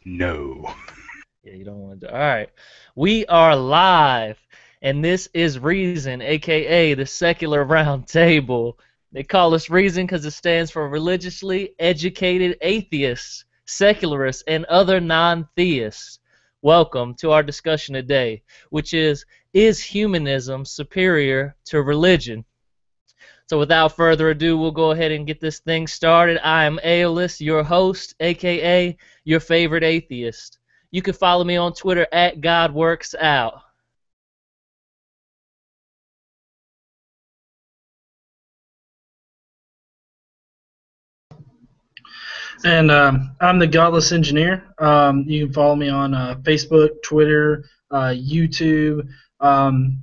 No. Yeah, you don't want to do. All right. We are live, and this is Reason, aka the Secular Round Table. They call us Reason because it stands for Religiously Educated Atheists, Secularists, and Other Non-Theists. Welcome to our discussion today, which is humanism superior to religion? So without further ado, we'll go ahead and get this thing started. I am Aeolus, your host, aka your favorite atheist. You can follow me on Twitter at GodWorksOut. And I'm the Godless Engineer. You can follow me on Facebook, Twitter, YouTube.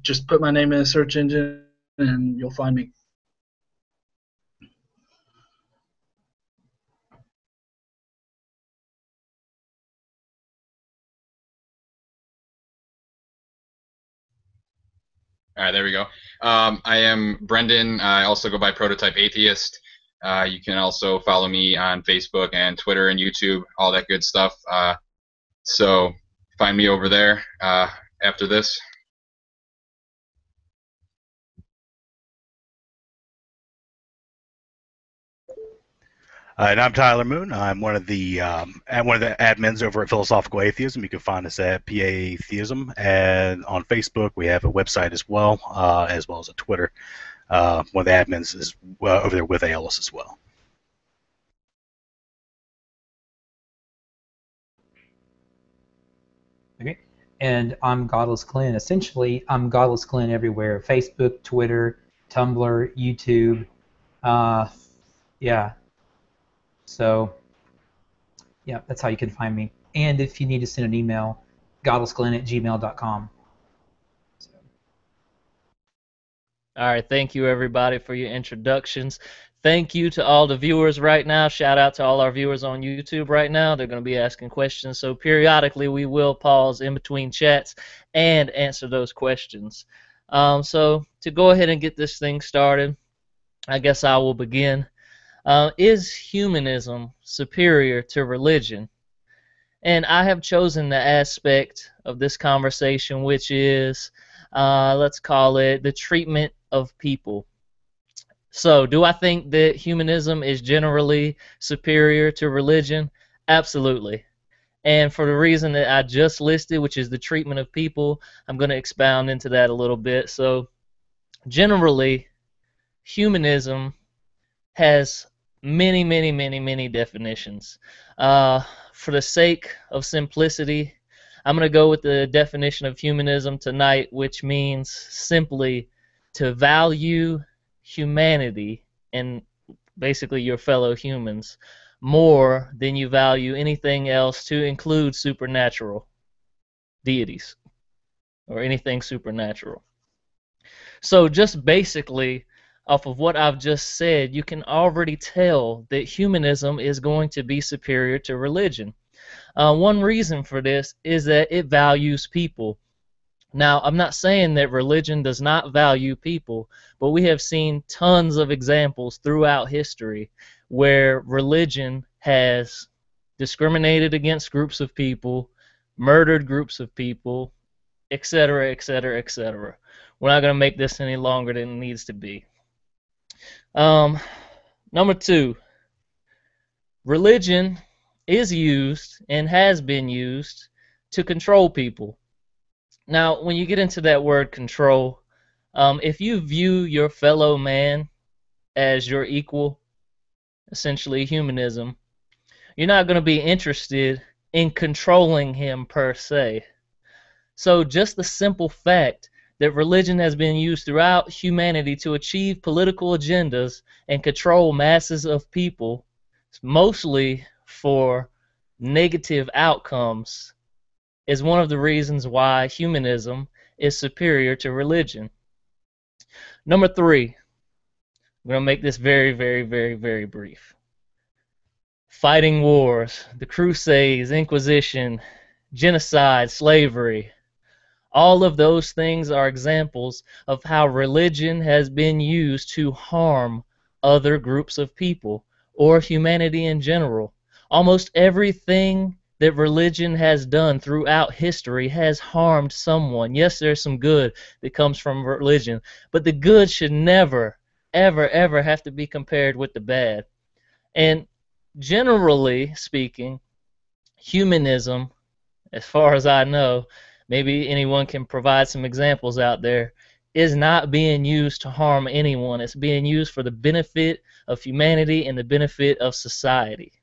Just put my name in the search engine and you'll find me. All right, there we go. I am Brendan. I also go by Prototype Atheist. You can also follow me on Facebook and Twitter and YouTube, all that good stuff. So find me over there after this. And I'm Tyler Moon. I'm one of the admins over at Philosophical Atheism. You can find us at PA Atheism, and on Facebook we have a website as well as a Twitter. One of the admins is over there with Aeolus as well. Okay. And I'm Godless Glen. Essentially, I'm Godless Glen everywhere: Facebook, Twitter, Tumblr, YouTube. Yeah. So, yeah, that's how you can find me. And if you need to send an email, godlessglen@gmail.com. So. All right, thank you everybody for your introductions. Thank you to all the viewers right now. Shout out to all our viewers on YouTube right now. They're going to be asking questions, so periodically we will pause in between chats and answer those questions. So to go ahead and get this thing started, I guess I will begin. Is humanism superior to religion? And I have chosen the aspect of this conversation which is, let's call it the treatment of people. So, do I think that humanism is generally superior to religion? Absolutely. And for the reason that I just listed, which is the treatment of people, I'm going to expound into that a little bit. So, generally, humanism has many definitions. For the sake of simplicity, I'm going to go with the definition of humanism tonight, which means simply to value humanity and basically your fellow humans more than you value anything else, to include supernatural deities or anything supernatural. So just basically, off of what I've just said, you can already tell that humanism is going to be superior to religion. One reason for this is that it values people. Now, I'm not saying that religion does not value people, but we have seen tons of examples throughout history where religion has discriminated against groups of people, murdered groups of people, etc., etc., etc. We're not going to make this any longer than it needs to be. Number two, religion is used and has been used to control people. Now, when you get into that word control, if you view your fellow man as your equal, essentially humanism, you're not going to be interested in controlling him per se. So just the simple fact that religion has been used throughout humanity to achieve political agendas and control masses of people, mostly for negative outcomes, is one of the reasons why humanism is superior to religion. Number three, I'm going to make this very brief. Fighting wars, the Crusades, Inquisition, genocide, slavery, all of those things are examples of how religion has been used to harm other groups of people or humanity in general. Almost everything that religion has done throughout history has harmed someone. Yes, there's some good that comes from religion, but the good should never, ever, ever have to be compared with the bad. And generally speaking, humanism, as far as I know, maybe anyone can provide some examples out there, is not being used to harm anyone. It's being used for the benefit of humanity and the benefit of society.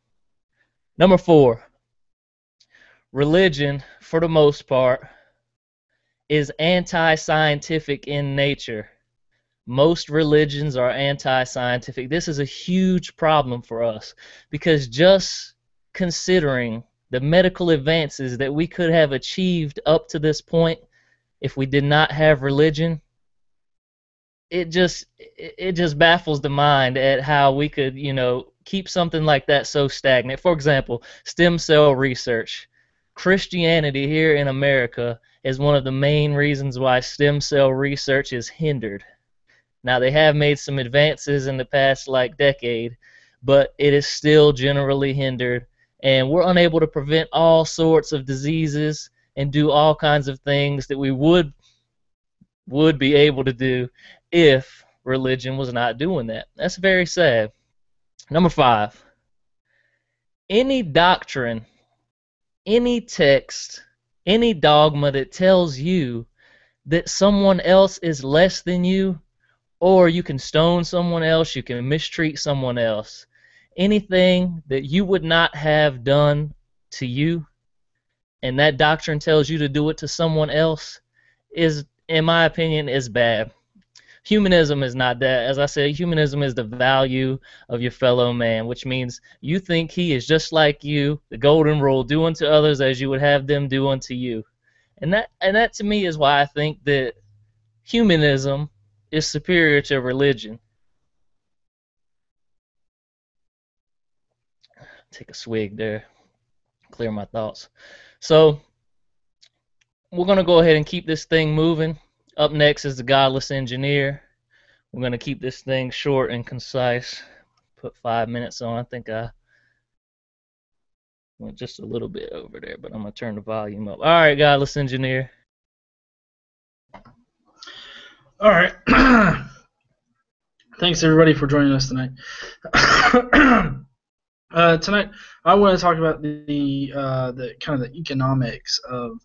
Number 4, religion, for the most part, is anti-scientific in nature. Most religions are anti-scientific. This is a huge problem for us because just considering the medical advances that we could have achieved up to this point if we did not have religion, it just baffles the mind at how we could, keep something like that so stagnant. For example, stem cell research. Christianity here in America is one of the main reasons why stem cell research is hindered. Now, they have made some advances in the past decade, but it is still generally hindered, and we're unable to prevent all sorts of diseases and do all kinds of things that we would be able to do if religion was not doing that. That's very sad. Number 5, any doctrine, any text, any dogma that tells you that someone else is less than you, or you can stone someone else, you can mistreat someone else, anything that you would not have done to you, and that doctrine tells you to do it to someone else, is, in my opinion, is bad. Humanism is not that. As I said, humanism is the value of your fellow man, which means you think he is just like you, the golden rule, do unto others as you would have them do unto you. And that to me is why I think that humanism is superior to religion. Take a swig there, clear my thoughts. So we're going to go ahead and keep this thing moving. Up next is the Godless Engineer. We're going to keep this thing short and concise. Put 5 minutes on. I think I went just a little bit over there, but I'm going to turn the volume up. All right, Godless Engineer. All right. Thanks, everybody, for joining us tonight. Tonight, I want to talk about the kind of the economics of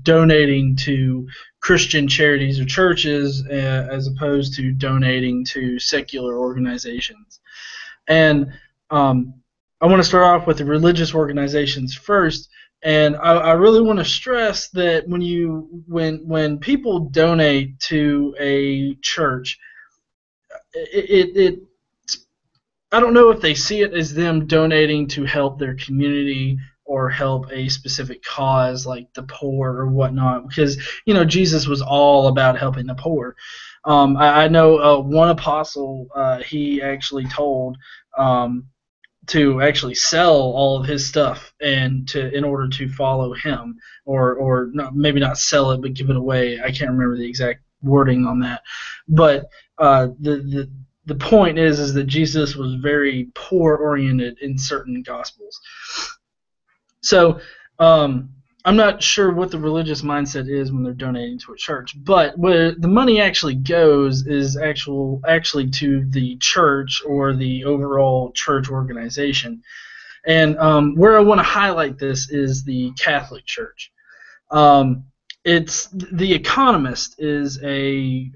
donating to Christian charities or churches as opposed to donating to secular organizations. And I want to start off with the religious organizations first. And I really want to stress that when people donate to a church, I don't know if they see it as them donating to help their community or help a specific cause like the poor or whatnot, because Jesus was all about helping the poor. I know one apostle, he actually told to actually sell all of his stuff in order to follow him, or not, maybe not sell it but give it away. I can't remember the exact wording on that, but the point is that Jesus was very poor oriented in certain gospels. So I'm not sure what the religious mindset is when they're donating to a church, but where the money actually goes is actually to the church or the overall church organization. And where I want to highlight this is the Catholic Church. It's The Economist is an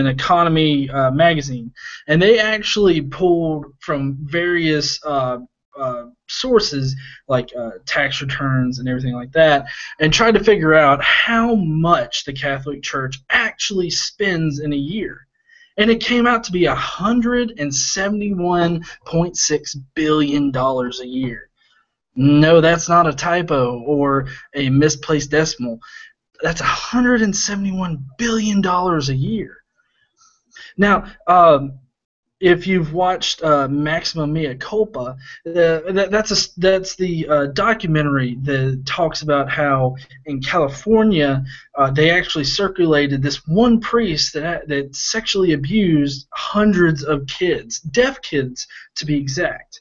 economy magazine, and they actually pulled from various sources like tax returns and everything like that, and tried to figure out how much the Catholic Church actually spends in a year. And it came out to be $171.6 billion a year. No, that's not a typo or a misplaced decimal. That's $171 billion a year. Now, if you've watched Maxima Mea Culpa, that's the documentary that talks about how in California they actually circulated this one priest that sexually abused hundreds of kids, deaf kids to be exact.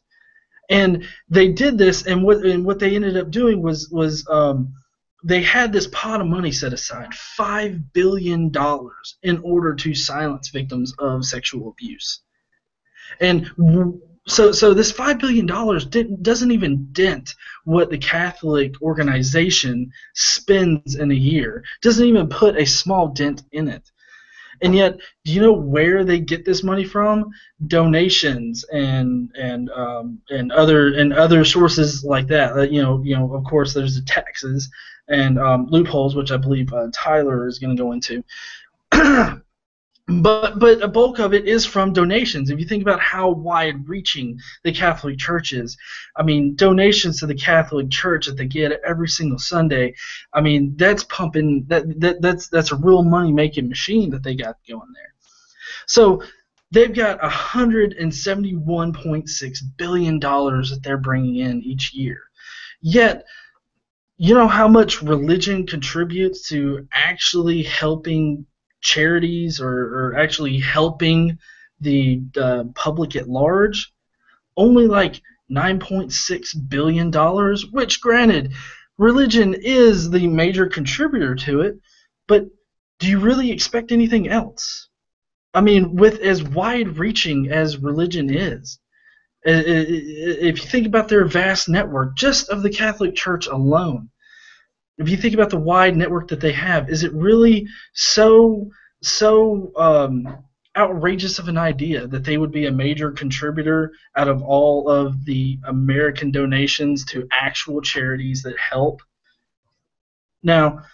And they did this, and what they ended up doing was they had this pot of money set aside, $5 billion, in order to silence victims of sexual abuse. And so this $5 billion doesn't even dent what the Catholic organization spends in a year. Doesn't even put a small dent in it. And yet, do you know where they get this money from? Donations and other sources like that. Of course, there's the taxes and loopholes, which I believe Tyler is going to go into. But a bulk of it is from donations. If you think about how wide-reaching the Catholic Church is, I mean, donations to the Catholic Church that they get every single Sunday, I mean, that's pumping. That's a real money-making machine that they got going there. So they've got $171.6 billion that they're bringing in each year. Yet, you know how much religion contributes to actually helping charities or actually helping the public at large? Only like $9.6 billion, which, granted, religion is the major contributor to it, but do you really expect anything else? I mean, with as wide-reaching as religion is, if you think about their vast network, just of the Catholic Church alone, if you think about the wide network that they have, is it really so outrageous of an idea that they would be a major contributor out of all of the American donations to actual charities that help? Now,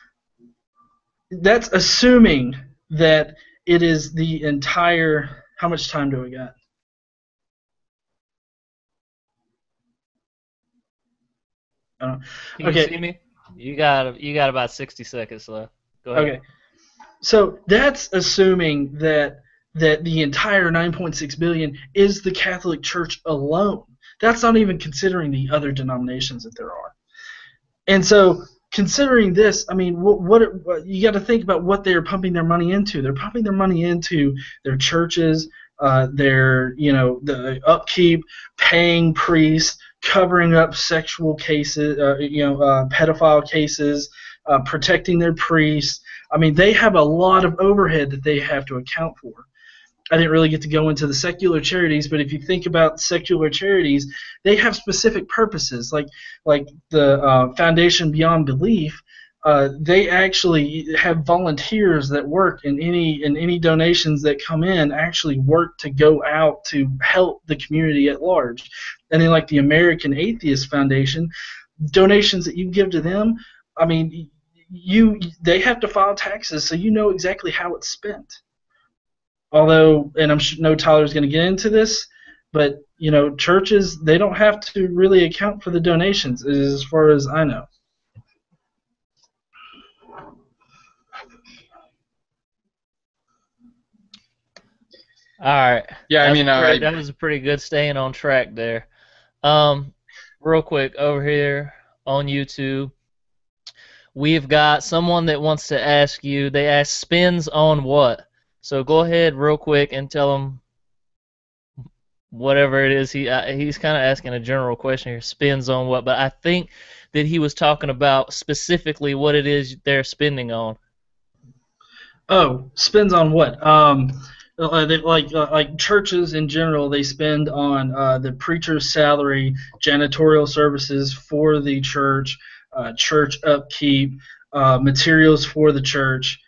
that's assuming that it is the entire. How much time do we got? Can you see me? You got about 60 seconds left. Go ahead. Okay. So that's assuming that the entire 9.6 billion is the Catholic Church alone. That's not even considering the other denominations that there are. And so, considering this, I mean, what you got to think about what they're pumping their money into. They're pumping their money into their churches, the upkeep, paying priests, covering up sexual cases, pedophile cases, protecting their priests. I mean, they have a lot of overhead that they have to account for. I didn't really get to go into the secular charities, but if you think about secular charities, they have specific purposes. Like the Foundation Beyond Belief, they actually have volunteers that work, and any donations that come in actually work to go out to help the community at large. And then like the American Atheist Foundation, donations that you give to them, I mean, they have to file taxes, so you know exactly how it's spent. Although, and I know Tyler's going to get into this, but churches, they don't have to really account for the donations, as far as I know. All right. Yeah, I mean, that was a pretty good staying on track there. Real quick, over here on YouTube, we've got someone that wants to ask you. They ask, spins on what? So go ahead real quick and tell them whatever it is. He's kind of asking a general question here. Spins on what? But I think that he was talking about specifically what it is they're spending on. Oh, spends on what? Like churches in general, they spend on the preacher's salary, janitorial services for the church, church upkeep, materials for the church,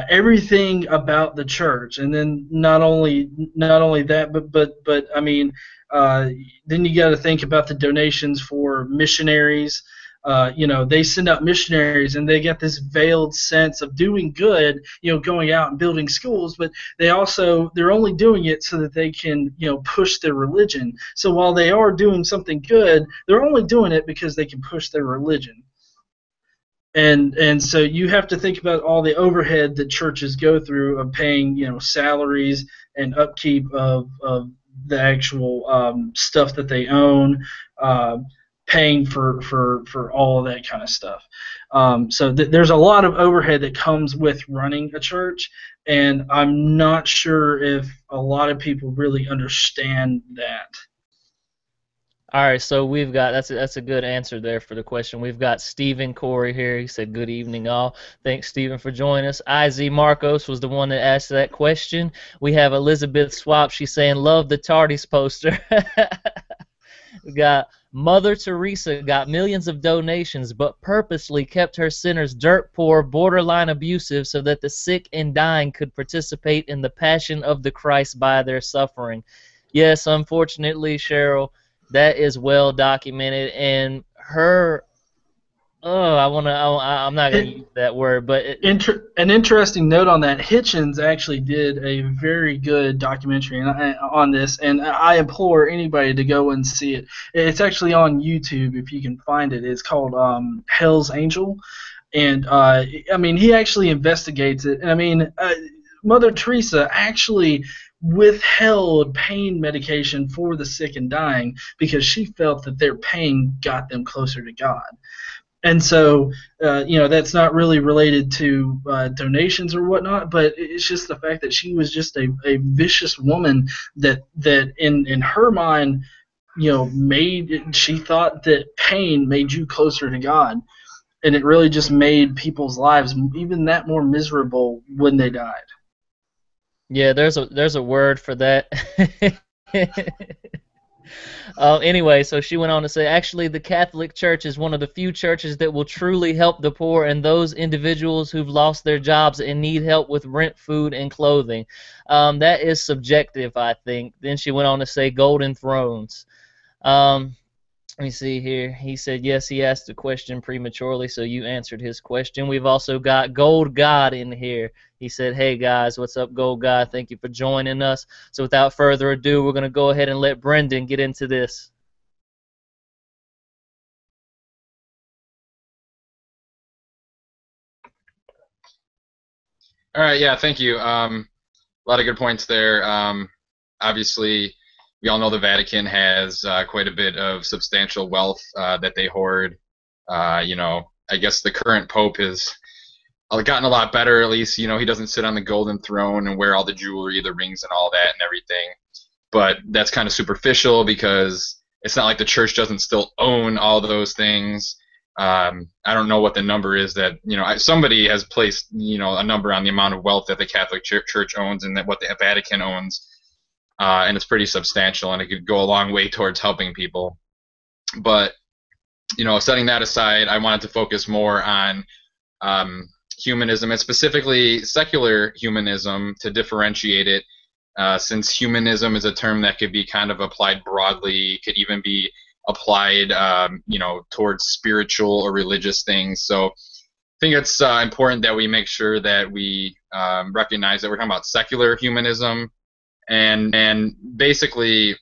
everything about the church. And then not only that, but I mean, then you got to think about the donations for missionaries. They send out missionaries, and they get this veiled sense of doing good, going out and building schools, but they're only doing it so that they can, push their religion. So while they are doing something good, they're only doing it because they can push their religion. And so you have to think about all the overhead that churches go through of paying, salaries and upkeep of the actual stuff that they own, paying for all of that kind of stuff. So there's a lot of overhead that comes with running a church, and I'm not sure if a lot of people really understand that. All right, so we've got that's a good answer there for the question. We've got Stephen Corey here. He said, "Good evening, all." Thanks, Stephen, for joining us. Iz Marcos was the one that asked that question. We have Elizabeth Swap. She's saying, "Love the TARDIS poster." We got Mother Teresa got millions of donations, but purposely kept her sinners dirt poor, borderline abusive, so that the sick and dying could participate in the passion of the Christ by their suffering. Yes, unfortunately, Cheryl, that is well documented, and her. Oh, I'm not gonna use that word, but An interesting note on that: Hitchens actually did a very good documentary on this, and I implore anybody to go and see it. It's actually on YouTube if you can find it. It's called Hell's Angel, and I mean, he actually investigates it. And I mean, Mother Teresa actually withheld pain medication for the sick and dying because she felt that their pain got them closer to God. And so, that's not really related to donations or whatnot, but it's just the fact that she was just a vicious woman that in her mind, she thought that pain made you closer to God, and it really just made people's lives even that more miserable when they died. yeah, there's a word for that. Anyway, so she went on to say, actually, the Catholic Church is one of the few churches that will truly help the poor and those individuals who've lost their jobs and need help with rent, food, and clothing. That is subjective, I think. Then she went on to say golden thrones. Let me see here. He said, yes, he asked the question prematurely, so you answered his question. We've also got Gold God in here. He said, hey, guys, what's up, Gold God? Thank you for joining us. So without further ado, we're going to go ahead and let Brendan get into this. All right, yeah, thank you. A lot of good points there. Obviously, we all know the Vatican has quite a bit of substantial wealth that they hoard. I guess the current Pope has gotten a lot better, at least. He doesn't sit on the golden throne and wear all the jewelry, the rings, and all that and everything. But that's kind of superficial because it's not like the church doesn't still own all those things. I don't know what the number is that, somebody has placed, a number on the amount of wealth that the Catholic Church owns and that what the Vatican owns. And it's pretty substantial, and it could go a long way towards helping people. But, setting that aside, I wanted to focus more on humanism, and specifically secular humanism, to differentiate it, since humanism is a term that could be kind of applied broadly, could even be applied, towards spiritual or religious things. So I think it's important that we make sure that we recognize that we're talking about secular humanism. And basically,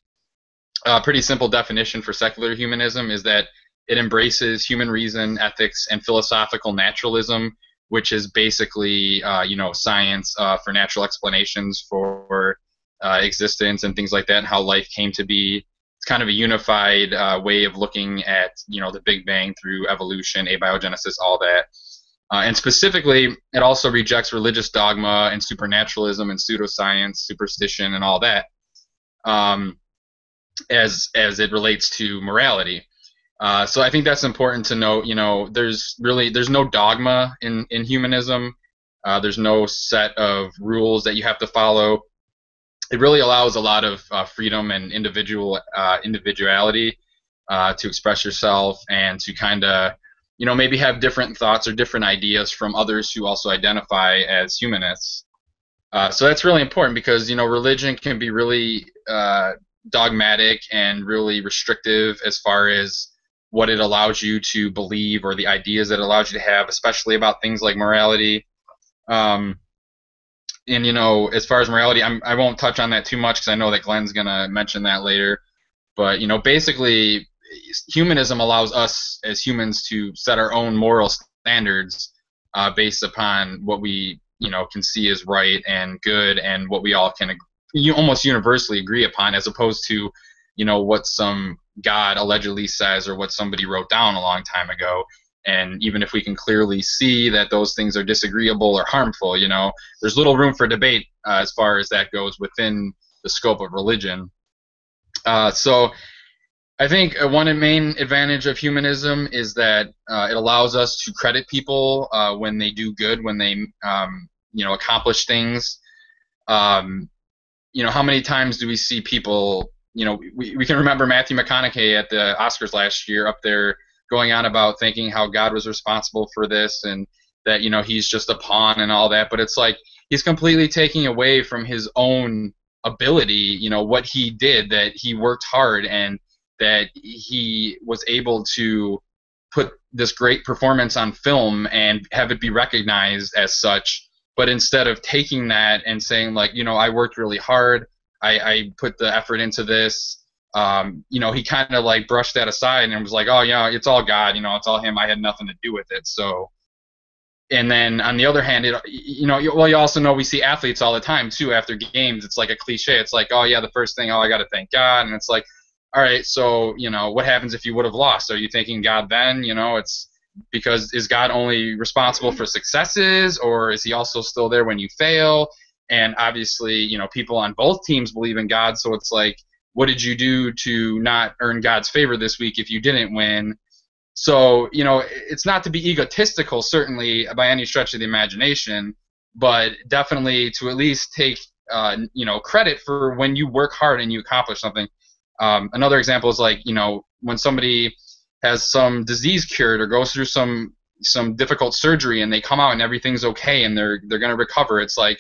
a pretty simple definition for secular humanism is that it embraces human reason, ethics, and philosophical naturalism, which is basically, science for natural explanations for existence and things like that, and how life came to be. It's kind of a unified way of looking at, the Big Bang through evolution, abiogenesis, all that. And specifically, it also rejects religious dogma and supernaturalism and pseudoscience, superstition, and all that, as it relates to morality. So I think that's important to note. There's no dogma in humanism. There's no set of rules that you have to follow. It really allows a lot of freedom and individuality to express yourself and to kind of maybe have different thoughts or different ideas from others who also identify as humanists. So that's really important because, religion can be really dogmatic and really restrictive as far as what it allows you to believe or the ideas that it allows you to have, especially about things like morality. And, as far as morality, I won't touch on that too much because I know that Glenn's going to mention that later. But, basically, humanism allows us as humans to set our own moral standards based upon what we can see as right and good and what we all can almost universally agree upon, as opposed to what some God allegedly says or what somebody wrote down a long time ago. And even if we can clearly see that those things are disagreeable or harmful, there's little room for debate as far as that goes within the scope of religion. So I think one main advantage of humanism is that it allows us to credit people when they do good, when they accomplish things. How many times do we see people? We can remember Matthew McConaughey at the Oscars last year up there going on about thinking how God was responsible for this and that he's just a pawn and all that. But it's like he's completely taking away from his own ability. What he did, that he worked hard and that he was able to put this great performance on film and have it be recognized as such. But instead of taking that and saying, like, I worked really hard, I put the effort into this, he kind of like brushed that aside and was like, oh yeah, it's all God, it's all him, I had nothing to do with it. So, and then on the other hand, you also know we see athletes all the time too after games. It's like a cliche. It's like, oh yeah, the first thing, oh, I got to thank God, and it's like, all right, so what happens if you would have lost? Are you thanking God then? It's because is God only responsible for successes, or is he also still there when you fail? And obviously, people on both teams believe in God, so it's like, what did you do to not earn God's favor this week if you didn't win? So, it's not to be egotistical, certainly, by any stretch of the imagination, but definitely to at least take, credit for when you work hard and you accomplish something. Another example is like, when somebody has some disease cured or goes through some difficult surgery and they come out and everything's okay and they're going to recover. It's like,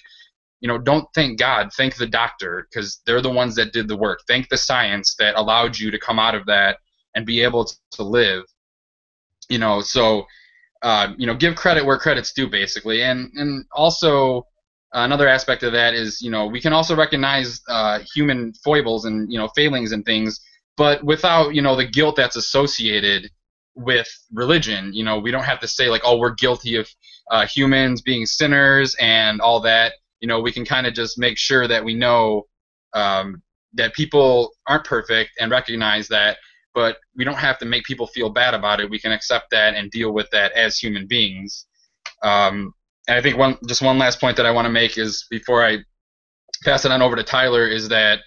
don't thank God, thank the doctor, because they're the ones that did the work. Thank the science that allowed you to come out of that and be able to live. So give credit where credit's due, basically. And also another aspect of that is, we can also recognize human foibles and, failings and things, but without, the guilt that's associated with religion. We don't have to say like, oh, we're guilty of humans being sinners and all that. We can kind of just make sure that we know that people aren't perfect and recognize that, but we don't have to make people feel bad about it. We can accept that and deal with that as human beings. And I think one last point that I want to make is, before I pass it on over to Tyler, is that,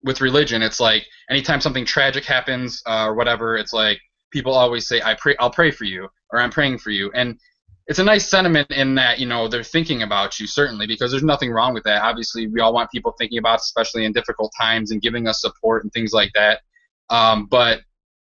with religion, it's like anytime something tragic happens or whatever, it's like people always say, I'll pray for you, or I'm praying for you. And it's a nice sentiment in that, they're thinking about you, certainly, because there's nothing wrong with that. Obviously, we all want people thinking about us, especially in difficult times, and giving us support and things like that. But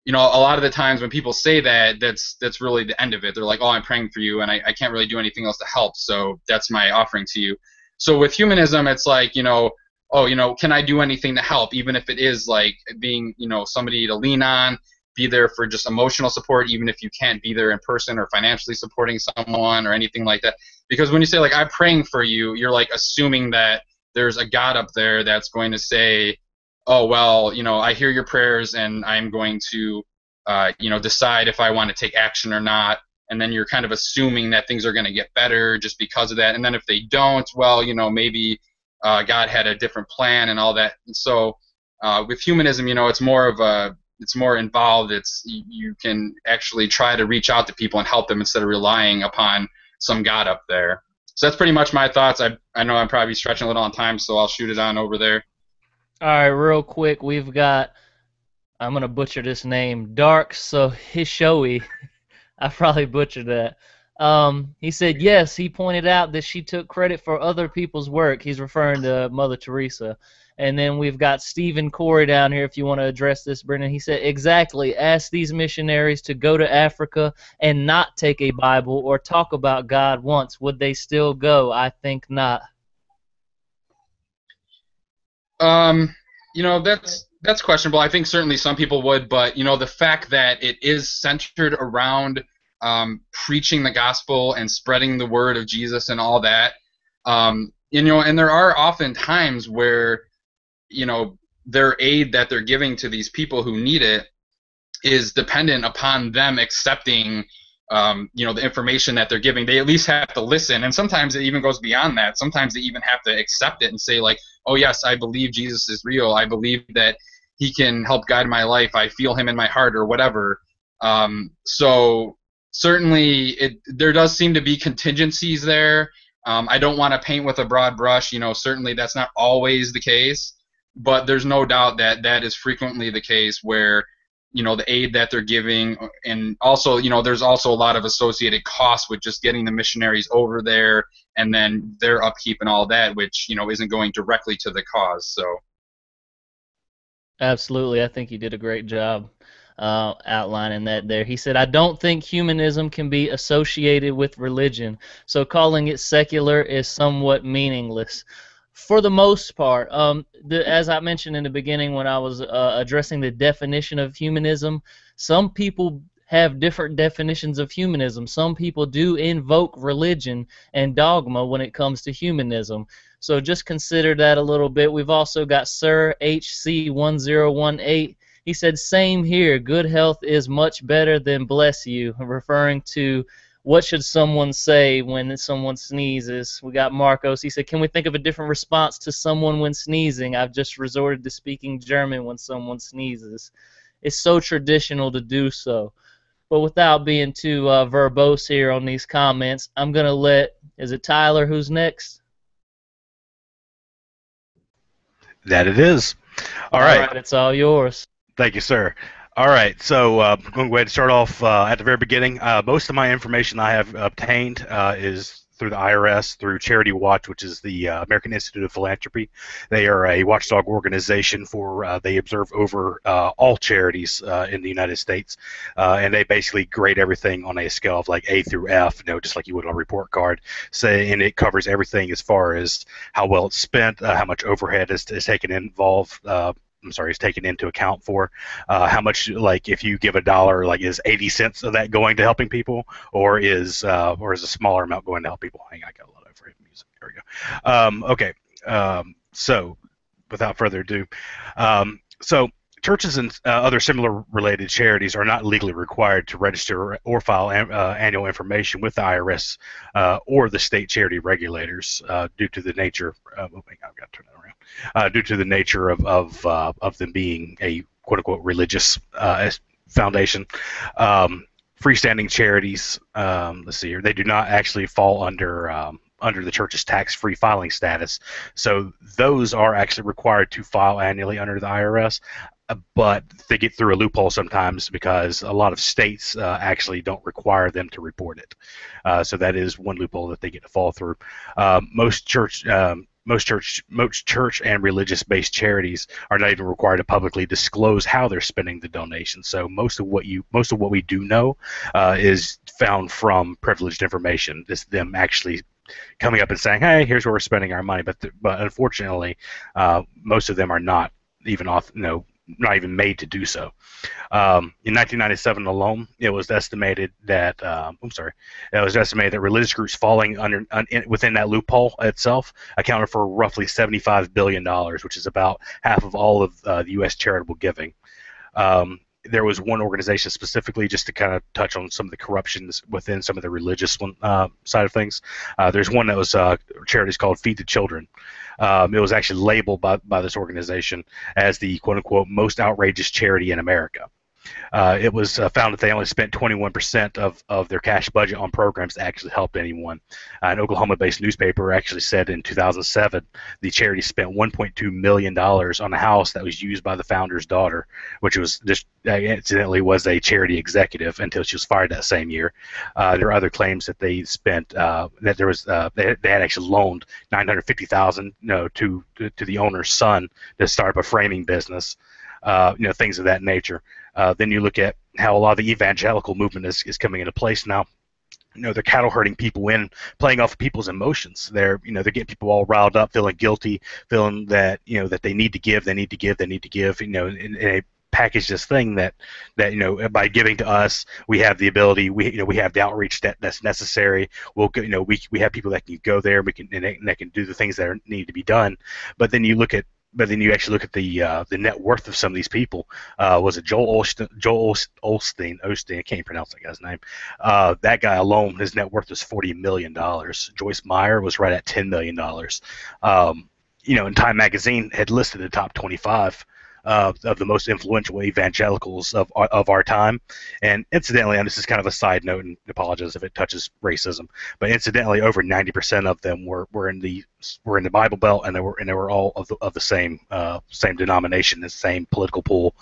a lot of the times when people say that, that's really the end of it. They're like, oh, I'm praying for you, and I can't really do anything else to help, so that's my offering to you. So with humanism, it's like, can I do anything to help, even if it is like being, somebody to lean on, be there for just emotional support, even if you can't be there in person, or financially supporting someone or anything like that. Because when you say, like, I'm praying for you, you're like assuming that there's a God up there that's going to say, oh, well, I hear your prayers and I'm going to, decide if I want to take action or not. And then you're kind of assuming that things are going to get better just because of that. And then if they don't, well, maybe God had a different plan and all that. And so with humanism, it's more involved. You can actually try to reach out to people and help them instead of relying upon some God up there. So that's pretty much my thoughts. I know I'm probably stretching a little on time, so I'll shoot it on over there. All right, real quick, we've got, I'm going to butcher this name, Dark Sohishoe. I probably butchered that. He said, yes, he pointed out that she took credit for other people's work. He's referring to Mother Teresa. And then we've got Stephen Corey down here, if you want to address this, Brendan. He said, exactly, ask these missionaries to go to Africa and not take a Bible or talk about God once. Would they still go? I think not. That's questionable. I think certainly some people would, but the fact that it is centered around preaching the gospel and spreading the word of Jesus and all that, and there are often times where their aid that they're giving to these people who need it is dependent upon them accepting the information that they're giving. They at least have to listen, and sometimes it even goes beyond that. Sometimes they even have to accept it and say, like, oh yes, I believe Jesus is real. I believe that he can help guide my life. I feel him in my heart, or whatever. So certainly there does seem to be contingencies there. I don't want to paint with a broad brush. Certainly that's not always the case. but there's no doubt that that is frequently the case where, you know, the aid that they're giving, and also, you know, there's also a lot of associated costs with just getting the missionaries over there and then their upkeep and all that, which, you know, isn't going directly to the cause. So Absolutely. I think he did a great job outlining that there. He said, I don't think humanism can be associated with religion, so calling it secular is somewhat meaningless. For the most part, as I mentioned in the beginning when I was addressing the definition of humanism, some people have different definitions of humanism. Some people do invoke religion and dogma when it comes to humanism. So just consider that a little bit. We've also got Sir HC1018. He said, same here. Good health is much better than bless you, referring to what should someone say when someone sneezes. We got Marcos. He said, can we think of a different response to someone when sneezing? I've just resorted to speaking German when someone sneezes. It's so traditional to do so. But without being too verbose here on these comments, I'm going to let, is it Tyler who's next? That it is. All right. It's all yours. Thank you, sir. All right, so I'm going to go ahead and start off at the very beginning. Most of my information I have obtained is through the IRS, through Charity Watch, which is the American Institute of Philanthropy. They are a watchdog organization for, they observe over all charities in the United States, and they basically grade everything on a scale of like A through F, you know, just like you would on a report card. And it covers everything as far as how well it's spent, how much overhead is taken is taken into account for, how much, like if you give $1, like is 80 cents of that going to helping people, or is a smaller amount going to help people? Hang on, I got a lot of overhead music. There we go. Okay, so without further ado, so churches and other similar related charities are not legally required to register or file annual information with the IRS or the state charity regulators due to the nature. I've got to turn that around. Due to the nature of them being a quote unquote religious foundation. Freestanding charities, let's see here, they do not actually fall under the church's tax-free filing status. So those are actually required to file annually under the IRS, but they get through a loophole sometimes because a lot of states actually don't require them to report it. So that is one loophole that they get to fall through. Most church and religious-based charities are not even required to publicly disclose how they're spending the donations. So most of what we do know is found from privileged information. It's them actually coming up and saying, "Hey, here's where we're spending our money." But unfortunately, most of them are not even not even made to do so. In 1997 alone, it was estimated that religious groups falling within that loophole itself accounted for roughly $75 billion, which is about half of all of the U.S. charitable giving. There was one organization specifically, just to kind of touch on some of the corruptions within some of the religious side of things. There's one that was charities called Feed the Children. It was actually labeled by this organization as the quote-unquote most outrageous charity in America. It was found that they only spent 21% of their cash budget on programs that actually helped anyone. An Oklahoma-based newspaper actually said in 2007 the charity spent $1.2 million on a house that was used by the founder's daughter, which was just incidentally was a charity executive until she was fired that same year. There are other claims that they spent that there was they had actually loaned $950,000 to the owner's son to start up a framing business. Things of that nature. Then you look at how a lot of the evangelical movement is coming into place now. They're cattle herding people in, playing off of people's emotions. They're getting people all riled up, feeling guilty, feeling that that they need to give, and they package this thing that by giving to us, we have the ability, we have the outreach that's necessary. We have people that can go there, and that can do the things that need to be done. But then you actually look at the net worth of some of these people. Was it Joel Osteen? I can't pronounce that guy's name. That guy alone, his net worth was $40 million. Joyce Meyer was right at $10 million. And Time Magazine had listed the top 25 of the most influential evangelicals of our time. And incidentally, and this is kind of a side note, and apologize if it touches racism, but incidentally, over 90% of them were in the Bible Belt, and they were all of the same denomination, the same political pool,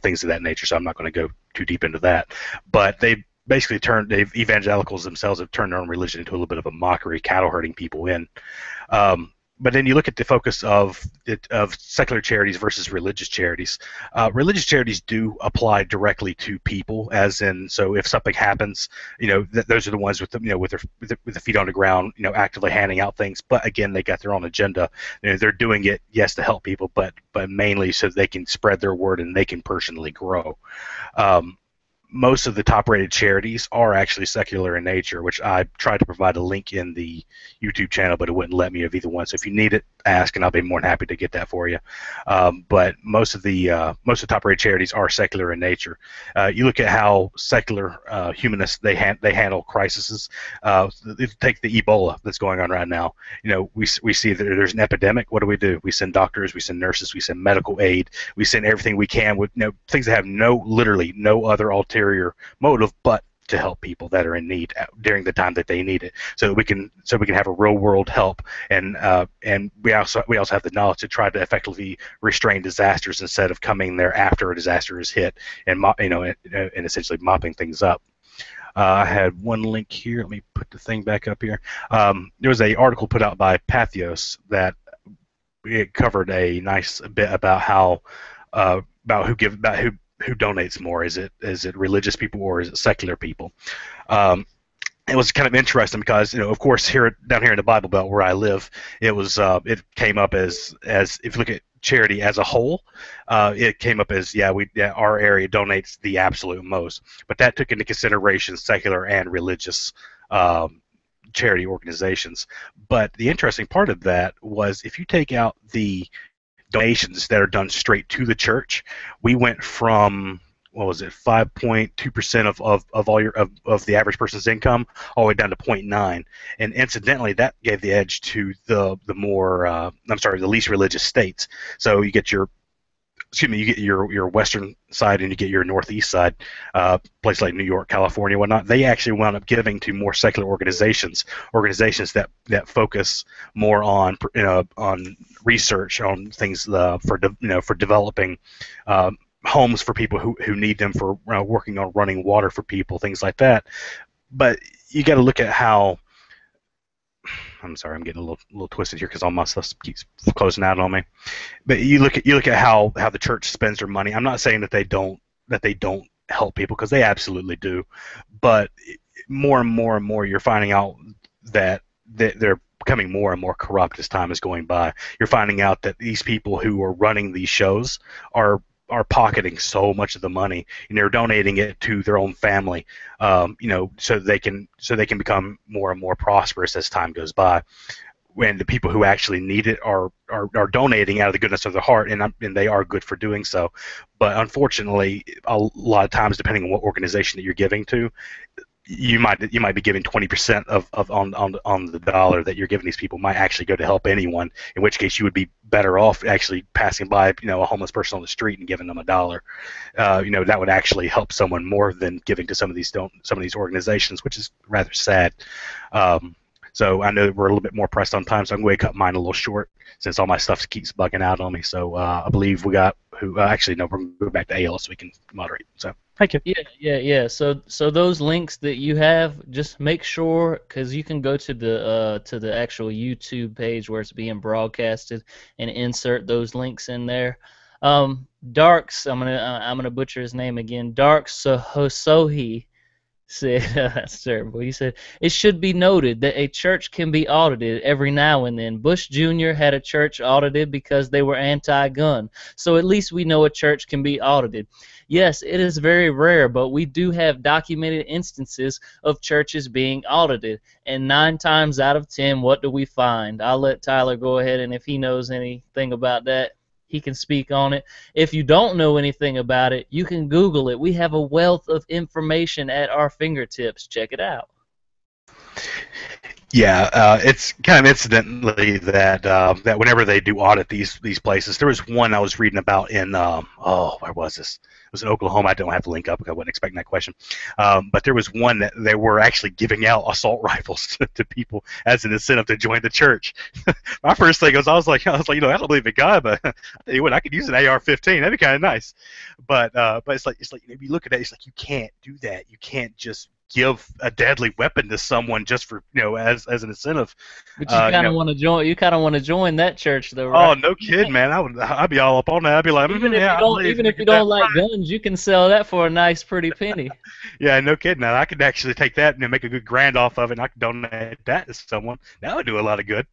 things of that nature. So I'm not going to go too deep into that, but they basically evangelicals themselves have turned their own religion into a little bit of a mockery, cattle herding people in. But then you look at the focus of secular charities versus religious charities. Religious charities do apply directly to people, as in, so if something happens, those are the ones with the feet on the ground, actively handing out things. But again, they got their own agenda. They're doing it, yes, to help people, but mainly so they can spread their word and they can personally grow. Most of the top-rated charities are actually secular in nature, which I tried to provide a link in the YouTube channel, but it wouldn't let me of either one. So if you need it, ask, and I'll be more than happy to get that for you. But most of the top-rated charities are secular in nature. You look at how secular humanists they handle crises. Take the Ebola that's going on right now. We see that there's an epidemic. What do? We send doctors, we send nurses, we send medical aid, we send everything we can with things that have literally no other ulterior motive but to help people that are in need during the time that they need it, so we can have a real world help, and we also have the knowledge to try to effectively restrain disasters instead of coming there after a disaster is hit and and essentially mopping things up. I had one link here. Let me put the thing back up here. There was an article put out by Pathos that it covered a nice bit about how who donates more. Is it religious people or is it secular people? It was kind of interesting because of course down here in the Bible Belt where I live, it came up as if you look at charity as a whole, it came up as our area donates the absolute most, but that took into consideration secular and religious charity organizations. But the interesting part of that was if you take out the donations that are done straight to the church, we went from 5.2% of all of the average person's income all the way down to 0.9, and incidentally that gave the edge to the least religious states. So you get your western side and you get your northeast side, places like New York, California, whatnot. They actually wound up giving to more secular organizations that focus more on research on things for developing homes for people who need them, for working on running water for people, things like that. But you got to look at how. I'm sorry, I'm getting a little twisted here because all my stuff keeps closing out on me. But you look at how the church spends their money. I'm not saying that they don't help people, because they absolutely do. But more and more, you're finding out that they're becoming more and more corrupt as time is going by. You're finding out that these people who are running these shows are pocketing so much of the money, and they're donating it to their own family, so they can become more and more prosperous as time goes by. When the people who actually need it are donating out of the goodness of their heart, and they are good for doing so. But unfortunately, a lot of times, depending on what organization that you're giving to, you might be giving 20% on the dollar that you're giving these people might actually go to help anyone, in which case you would be better off actually passing by a homeless person on the street and giving them $1. That would actually help someone more than giving to some of these organizations, which is rather sad. So I know that we're a little bit more pressed on time, so I'm going to cut mine a little short since all my stuff keeps bugging out on me. So I believe we got actually no, we're going to go back to Aeolus so we can moderate. So thank you. Yeah. So those links that you have, just make sure, because you can go to the actual YouTube page where it's being broadcasted and insert those links in there. Darks, I'm gonna butcher his name again. Darks Sohosohi said, that's terrible. He said, it should be noted that a church can be audited every now and then. Bush Jr. had a church audited because they were anti-gun. So at least we know a church can be audited. Yes, it is very rare, but we do have documented instances of churches being audited. And 9 times out of 10, what do we find? I'll let Tyler go ahead, and if he knows anything about that, he can speak on it. If you don't know anything about it, you can Google it. We have a wealth of information at our fingertips. Check it out. Yeah, it's kind of incidentally that that whenever they do audit these places, there was one I was reading about in where was this? It was in Oklahoma. I don't have the link up because I wasn't expecting that question. But there was one that they were actually giving out assault rifles to people as an incentive to join the church. My first thing was I was like, I don't believe in God, but I tell you what, I could use an AR-15. That'd be kind of nice. But it's like if you look at it, it's like you can't do that. You can't just give a deadly weapon to someone just for as an incentive. But you kind of want to join. You kind of want to join that church, though, Oh, right? no kidding, man! I'd be all up on that. I'd be like, even if you that don't like guns, you can sell that for a nice, pretty penny. Yeah, no kidding. Now I could actually take that and make a good grand off of it, and I could donate that to someone. That would do a lot of good.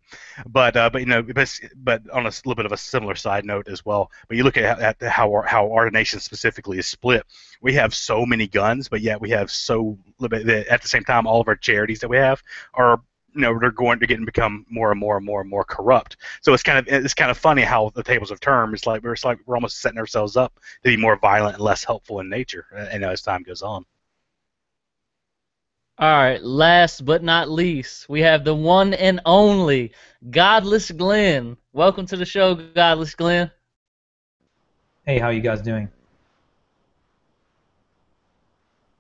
But on a little bit of a similar side note as well. But you look at how our nation specifically is split. We have so many guns, but yet we have so little bit. At the same time, all of our charities that we have are they're become more and more and more and more corrupt. So it's kind of funny how the tables have turned. It's like we're almost setting ourselves up to be more violent and less helpful in nature, and as time goes on. All right, last but not least, we have the one and only Godless Glen. Welcome to the show, Godless Glen. Hey, how you guys doing?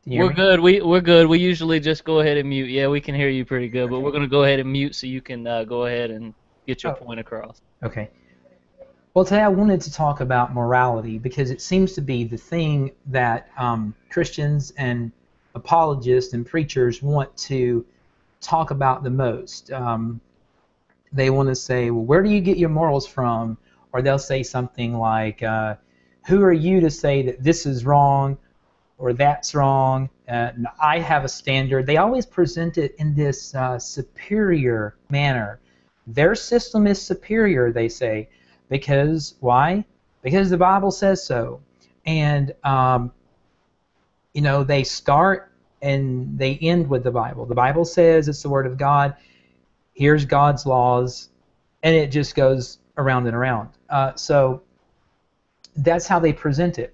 We're good. We're good. We usually just go ahead and mute. Yeah, we can hear you pretty good, but we're going to go ahead and mute so you can go ahead and get your point across. Okay. Well, today I wanted to talk about morality because it seems to be the thing that Christians and apologists and preachers want to talk about the most. They want to say, well, where do you get your morals from? Or they'll say something like, who are you to say that this is wrong or that's wrong? I have a standard. They always present it in this superior manner. Their system is superior, they say. Because, why? Because the Bible says so. And, they start and they end with the Bible. The Bible says it's the Word of God. Here's God's laws. And it just goes around and around. So that's how they present it.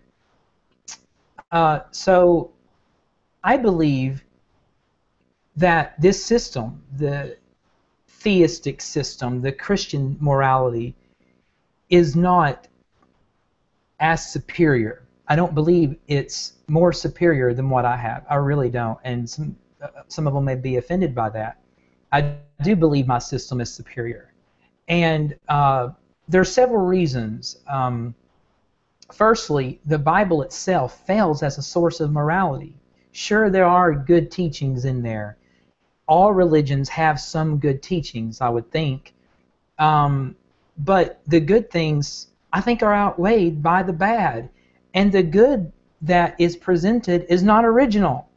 So I believe that this system, the theistic system, the Christian morality, is not as superior. I don't believe it's more superior than what I have. I really don't. And some of them may be offended by that. I do believe my system is superior. And there are several reasons. Firstly, the Bible itself fails as a source of morality. Sure, there are good teachings in there. All religions have some good teachings, I would think. But the good things, I think, are outweighed by the bad. And the good that is presented is not original.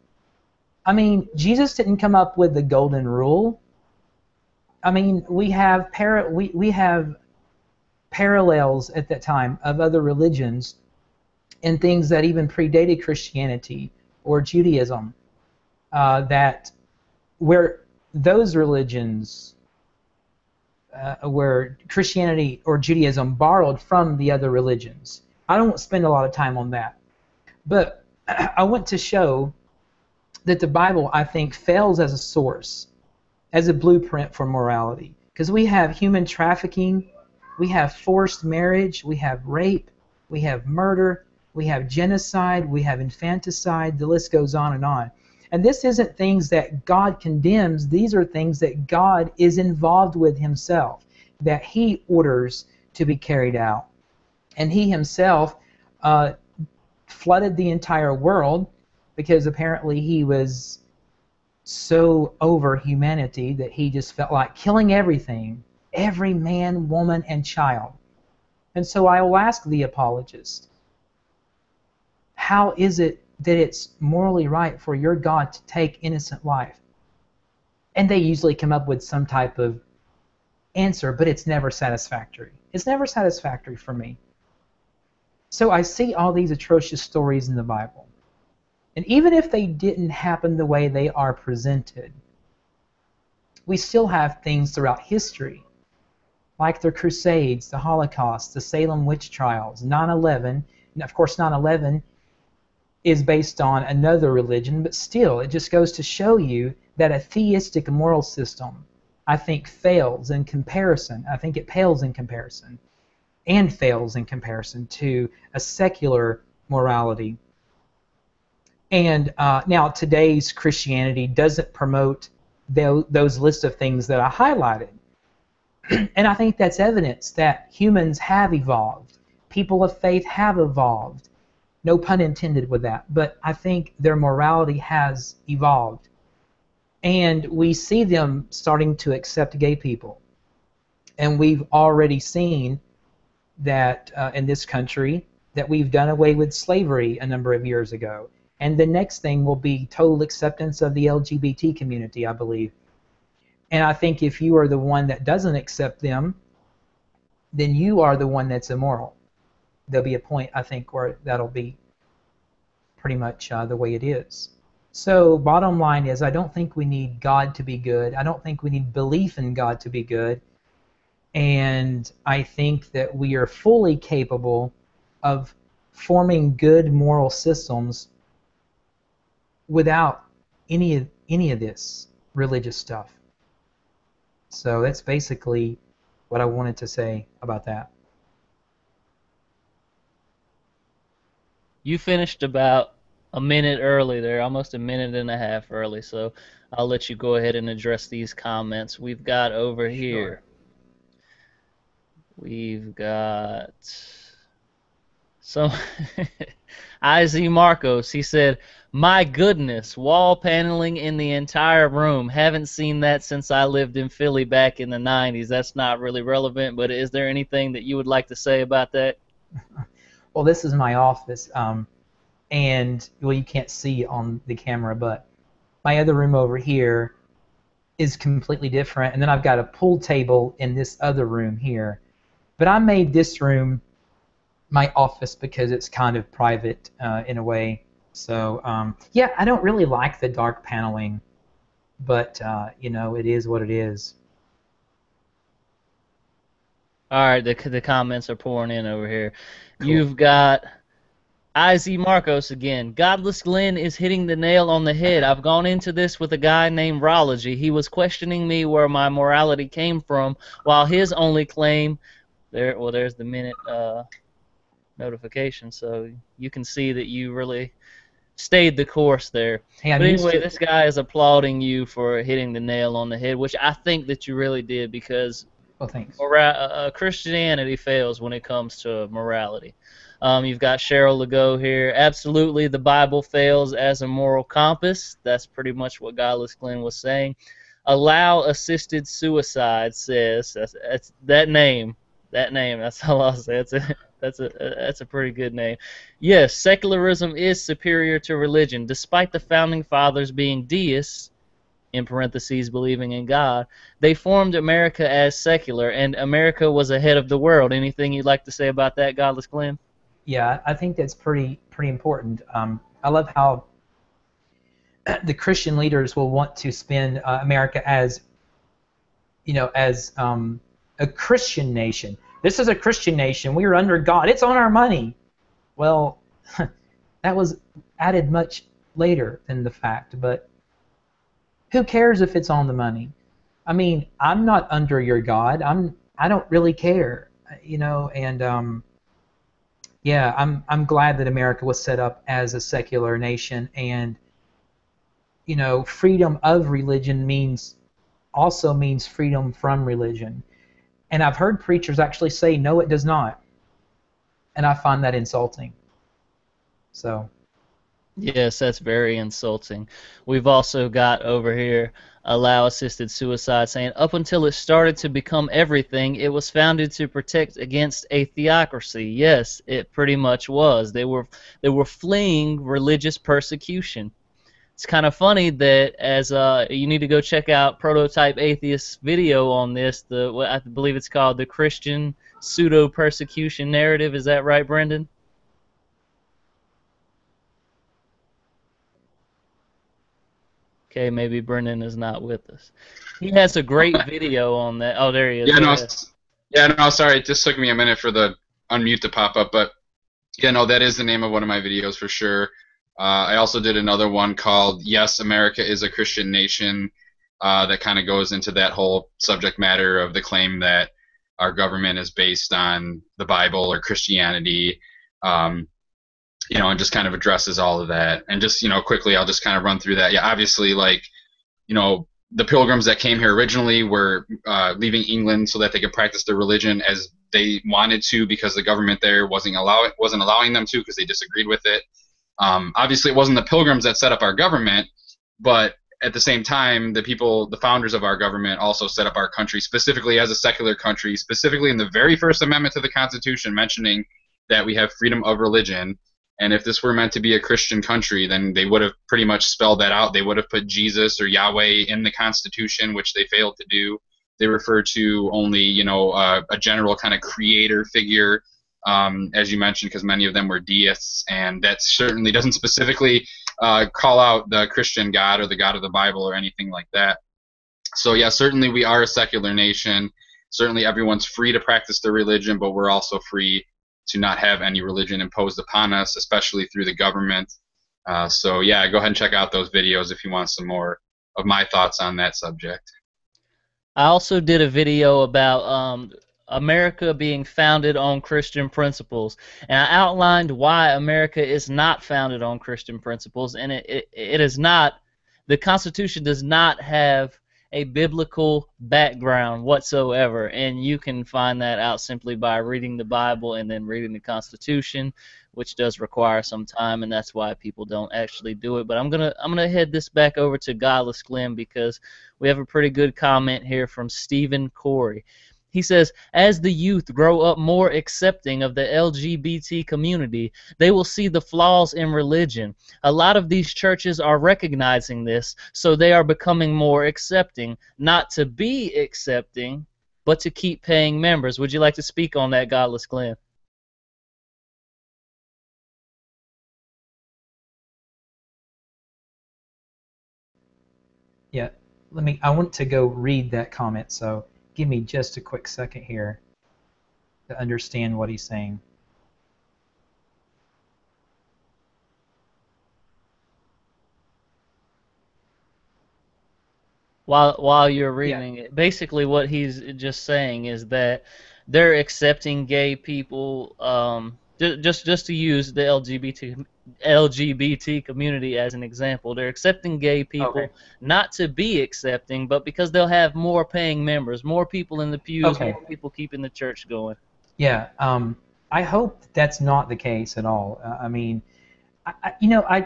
I mean, Jesus didn't come up with the golden rule. I mean, we have parallels at that time of other religions and things that even predated Christianity or Judaism, that where those religions, where Christianity or Judaism borrowed from the other religions. I don't spend a lot of time on that. But I want to show that the Bible, I think, fails as a source, as a blueprint for morality. Because we have human trafficking, we have forced marriage, we have rape, we have murder, we have genocide, we have infanticide, the list goes on and on. And this isn't things that God condemns, these are things that God is involved with himself, that he orders to be carried out. And he himself flooded the entire world because apparently he was so over humanity that he just felt like killing everything, every man, woman, and child. And so I will ask the apologist, how is it that it's morally right for your God to take innocent life? And they usually come up with some type of answer, but it's never satisfactory. It's never satisfactory for me. So I see all these atrocious stories in the Bible. And even if they didn't happen the way they are presented, we still have things throughout history, like the Crusades, the Holocaust, the Salem witch trials, 9/11. And of course, 9/11 is based on another religion, but still, it just goes to show you that a theistic moral system, I think, fails in comparison. I think it pales in comparison and fails in comparison to a secular morality. And now today's Christianity doesn't promote those lists of things that I highlighted. And I think that's evidence that humans have evolved. People of faith have evolved. No pun intended with that. But I think their morality has evolved. And we see them starting to accept gay people. And we've already seen that in this country that we've done away with slavery a number of years ago. And the next thing will be total acceptance of the LGBT community, I believe. And I think if you are the one that doesn't accept them, then you are the one that's immoral. There'll be a point, I think, where that'll be pretty much the way it is. So bottom line is, I don't think we need God to be good. I don't think we need belief in God to be good. And I think that we are fully capable of forming good moral systems without any of this religious stuff. So that's basically what I wanted to say about that. You finished about a minute early there, almost a minute and a half early, so I'll let you go ahead and address these comments. We've got over here. We've got some Iz Marcos. He said, "My goodness, wall paneling in the entire room. Haven't seen that since I lived in Philly back in the 90s. That's not really relevant, but is there anything that you would like to say about that?" Well, this is my office, and well, you can't see on the camera, but my other room over here is completely different, and then I've got a pool table in this other room here. But I made this room my office because it's kind of private in a way. So, yeah, I don't really like the dark paneling, but, you know, it is what it is. All right, the comments are pouring in over here. Cool. You've got Iz Marcos again. "Godless Glen is hitting the nail on the head. I've gone into this with a guy named Rology. He was questioning me where my morality came from, while his only claim..." There's the minute notification, so you can see that you really stayed the course there. Hey, but anyway, this guy is applauding you for hitting the nail on the head, which I think that you really did, because well, thanks. Christianity fails when it comes to morality. You've got Cheryl Legault here. "Absolutely, the Bible fails as a moral compass." That's pretty much what Godless Glen was saying. "Allow assisted suicide," says that's that name. That name, that's all I'll say. That's a pretty good name. "Yes, secularism is superior to religion. Despite the founding fathers being deists, in parentheses believing in God, they formed America as secular, and America was ahead of the world." Anything you'd like to say about that, Godless Glen? Yeah, I think that's pretty important. I love how the Christian leaders will want to spin America as, you know, as a Christian nation. This is a Christian nation. We are under God. It's on our money. Well, that was added much later than the fact, but who cares if it's on the money? I mean, I'm not under your God. I don't really care, you know. And yeah, I'm glad that America was set up as a secular nation, and you know, freedom of religion also means freedom from religion. And I've heard preachers actually say, no, it does not. And I find that insulting. So. Yes, that's very insulting. We've also got over here Allow Assisted Suicide saying, "Up until it started to become everything, it was founded to protect against a theocracy." Yes, it pretty much was. They were fleeing religious persecution. It's kind of funny that as you need to go check out Prototype Atheist's video on this. I believe it's called the Christian Pseudo-Persecution Narrative. Is that right, Brendan? Okay, maybe Brendan is not with us. He has a great video on that. Oh, there he is. Yeah, no, sorry. It just took me a minute for the unmute to pop up, but yeah, no, that is the name of one of my videos for sure. I also did another one called Yes, America is a Christian Nation, that kind of goes into that whole subject matter of the claim that our government is based on the Bible or Christianity, and just kind of addresses all of that. And just, quickly, I'll just kind of run through that. Yeah, obviously, like, the pilgrims that came here originally were leaving England so that they could practice their religion as they wanted to, because the government there wasn't allowing them to, because they disagreed with it. Obviously, it wasn't the pilgrims that set up our government, but at the same time, the founders of our government also set up our country specifically as a secular country, specifically in the very first amendment to the Constitution, mentioning that we have freedom of religion. And if this were meant to be a Christian country, then they would have pretty much spelled that out. They would have put Jesus or Yahweh in the Constitution, which they failed to do. They refer to only, a general kind of creator figure, as you mentioned, because many of them were deists, and that certainly doesn't specifically call out the Christian God or the God of the Bible or anything like that. So yeah, certainly we are a secular nation. Certainly everyone's free to practice their religion, but we're also free to not have any religion imposed upon us, especially through the government. So yeah, go ahead and check out those videos if you want some more of my thoughts on that subject. I also did a video about America being founded on Christian principles, and I outlined why America is not founded on Christian principles, and it is not. The Constitution does not have a biblical background whatsoever, and you can find that out simply by reading the Bible and then reading the Constitution, which does require some time, and that's why people don't actually do it. But I'm gonna head this back over to Godless Glen, because we have a pretty good comment here from Stephen Corey. He says, as the youth grow up more accepting of the LGBT community, they will see the flaws in religion. A lot of these churches are recognizing this, so they are becoming more accepting, not to be accepting, but to keep paying members. Would you like to speak on that, Godless Glen? Yeah, I want to go read that comment, so give me just a quick second here to understand what he's saying. While you're reading it, basically what he's just saying is that they're accepting gay people, just to use the LGBT community as an example. They're accepting gay people, not to be accepting, but because they'll have more paying members, more people in the pews, more people keeping the church going. Yeah, I hope that's not the case at all. I mean, I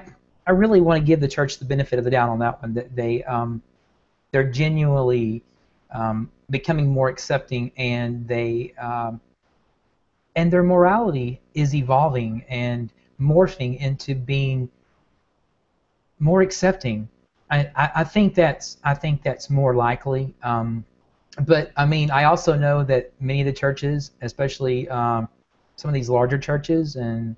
really want to give the church the benefit of the doubt on that one. That they're genuinely becoming more accepting, and and their morality is evolving and morphing into being more accepting. I think that's more likely. But I mean, I also know that many of the churches, especially some of these larger churches and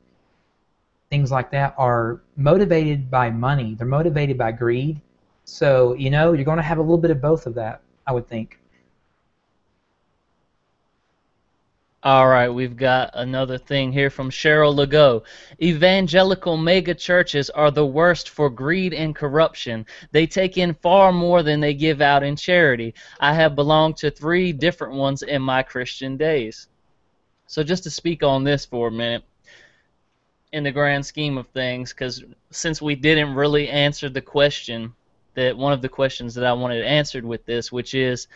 things like that, are motivated by money. They're motivated by greed. So, you're going to have a little bit of both of that, I would think. All right, we've got another thing here from Cheryl Legault. Evangelical mega churches are the worst for greed and corruption. They take in far more than they give out in charity. I have belonged to 3 different ones in my Christian days. So just to speak on this for a minute, in the grand scheme of things, because since we didn't really answer the question, that one of the questions that I wanted answered with this, which is,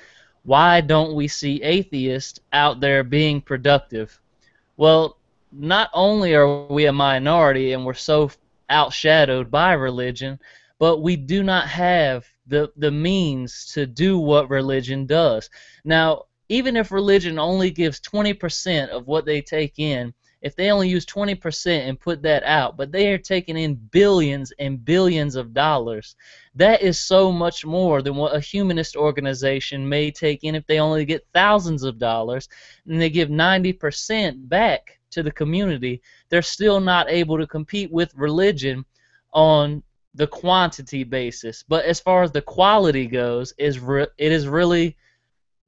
why don't we see atheists out there being productive? Well, not only are we a minority and we're so outshadowed by religion, but we do not have the means to do what religion does. Now, even if religion only gives 20% of what they take in, if they only use 20% and put that out, but they are taking in billions and billions of dollars, that is so much more than what a humanist organization may take in if they only get thousands of dollars, and they give 90% back to the community. They're still not able to compete with religion on the quantity basis. But as far as the quality goes, it is really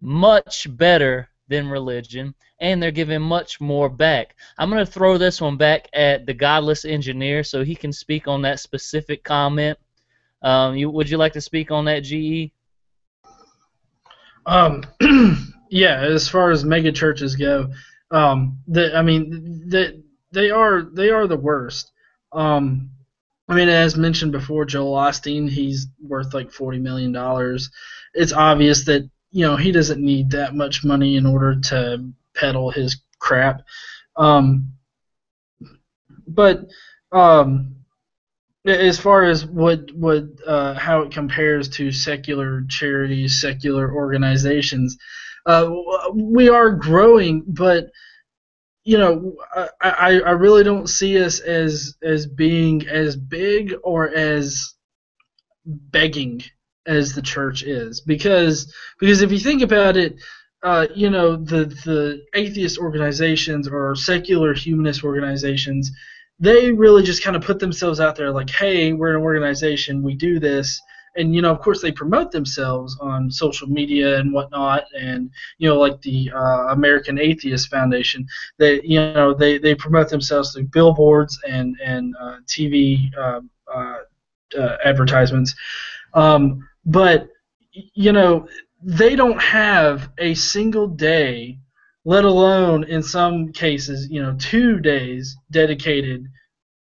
much better than religion, and they're giving much more back. I'm going to throw this one back at the Godless Engineer so he can speak on that specific comment. Would you like to speak on that, GE? Yeah, as far as mega churches go, they are the worst. I mean, as mentioned before, Joel Osteen, he's worth like $40 million. It's obvious that he doesn't need that much money in order to peddle his crap. But as far as how it compares to secular charities, secular organizations, we are growing, but I really don't see us as being as big or as begging as the church is, because if you think about it, the atheist organizations or secular humanist organizations, they really just kind of put themselves out there like, hey, we're an organization, we do this. And, of course, they promote themselves on social media and whatnot. And, like the American Atheist Foundation, they promote themselves through billboards and TV advertisements. But, they don't have a single day, let alone in some cases, 2 days dedicated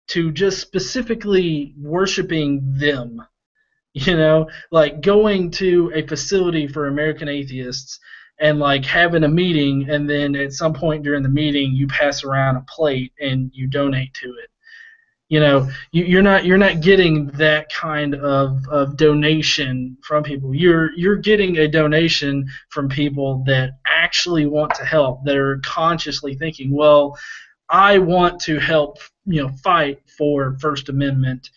to just specifically worshiping them. Like going to a facility for American atheists and like having a meeting, and then at some point during the meeting you pass around a plate and you donate to it. You're not getting that kind of donation from people. You're getting a donation from people that actually want to help, that are consciously thinking, well, I want to help, fight for First Amendment,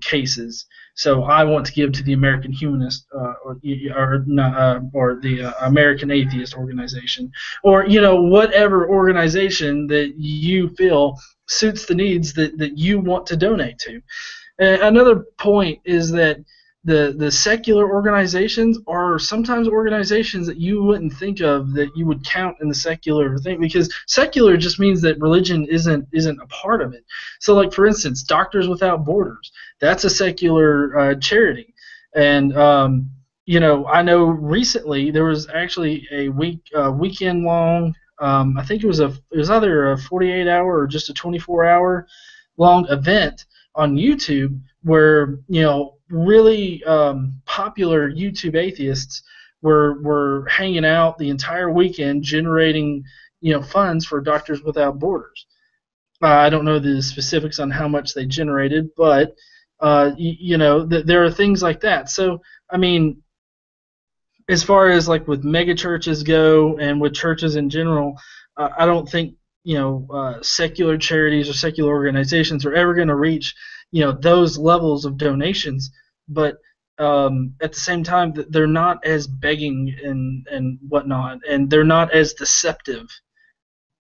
cases. So I want to give to the American Humanist or the American Atheist organization, or whatever organization that you feel suits the needs that you want to donate to. Another point is that the secular organizations are sometimes organizations that you wouldn't think of that you would count in the secular thing, because secular just means that religion isn't a part of it. So, like, for instance, Doctors Without Borders, that's a secular charity. And I know recently there was actually a weekend long, I think it was either a 48-hour or just a 24-hour long event on YouTube where really popular YouTube atheists were hanging out the entire weekend, generating funds for Doctors Without Borders. I don't know the specifics on how much they generated, but there are things like that. So I mean, as far as like with mega churches go and with churches in general, I don't think secular charities or secular organizations are ever going to reach those levels of donations. But at the same time, they're not as begging and whatnot, and they're not as deceptive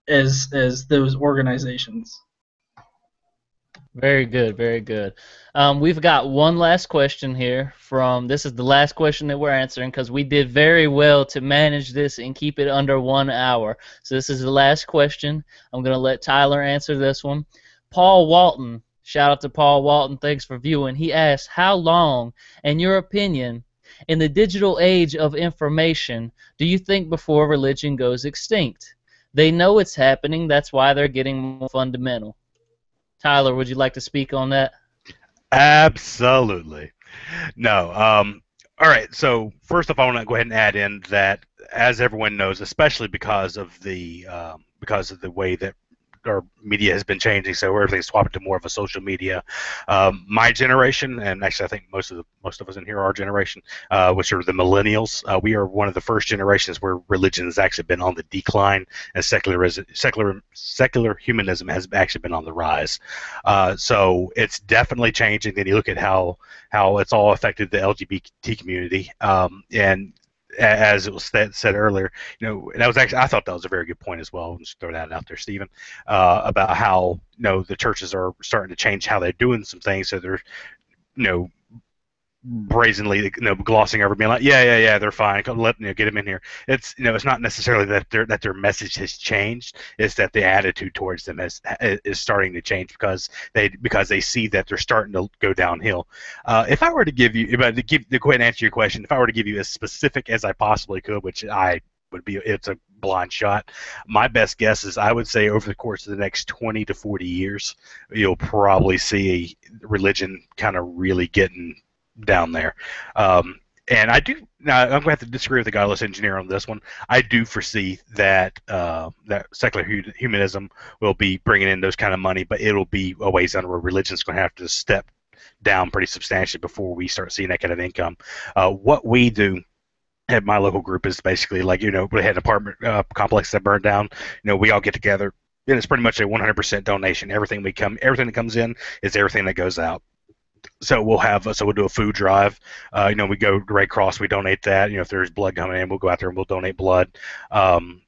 as those organizations. Very good, very good. We've got one last question here this is the last question that we're answering, because we did very well to manage this and keep it under 1 hour. So this is the last question. I'm going to let Tyler answer this one. Paul Walton, shout out to Paul Walton, thanks for viewing. He asks, how long, in your opinion, in the digital age of information, do you think before religion goes extinct? They know it's happening, that's why they're getting more fundamental. Tyler, would you like to speak on that? Absolutely. No. All right. So first off, I want to go ahead and add in that, as everyone knows, especially because of the way that our media has been changing, so everything's swapping to more of a social media. My generation, and actually I think most of us in here are our generation, which are the millennials. We are one of the first generations where religion has actually been on the decline, and secular humanism has actually been on the rise. So it's definitely changing. Then you look at how it's all affected the LGBT community, and as it was said earlier, and that was actually, I thought that was a very good point as well. Just throw that out there, Stephen, about how the churches are starting to change how they're doing some things. So they're brazenly, glossing over, being like, yeah, they're fine. Let get them in here. It's it's not necessarily that their message has changed. It's that the attitude towards them is starting to change because they see that they're starting to go downhill. If I were to give you, to go ahead and answer your question, if I were to give you as specific as I possibly could, which I would be, it's a blind shot. My best guess is I would say over the course of the next 20 to 40 years, you'll probably see religion kind of really getting down there. And I do. Now I'm going to have to disagree with the Godless Engineer on this one. I do foresee that that secular humanism will be bringing in those kind of money, but it'll be a ways under where religion's going to have to step down pretty substantially before we start seeing that kind of income. What we do at my local group is basically like, we had an apartment complex that burned down. We all get together, and it's pretty much a 100% donation. Everything that comes in is everything that goes out. So we'll do a food drive. We go to Red Cross, we donate that. If there's blood coming in, we'll go out there and we'll donate blood.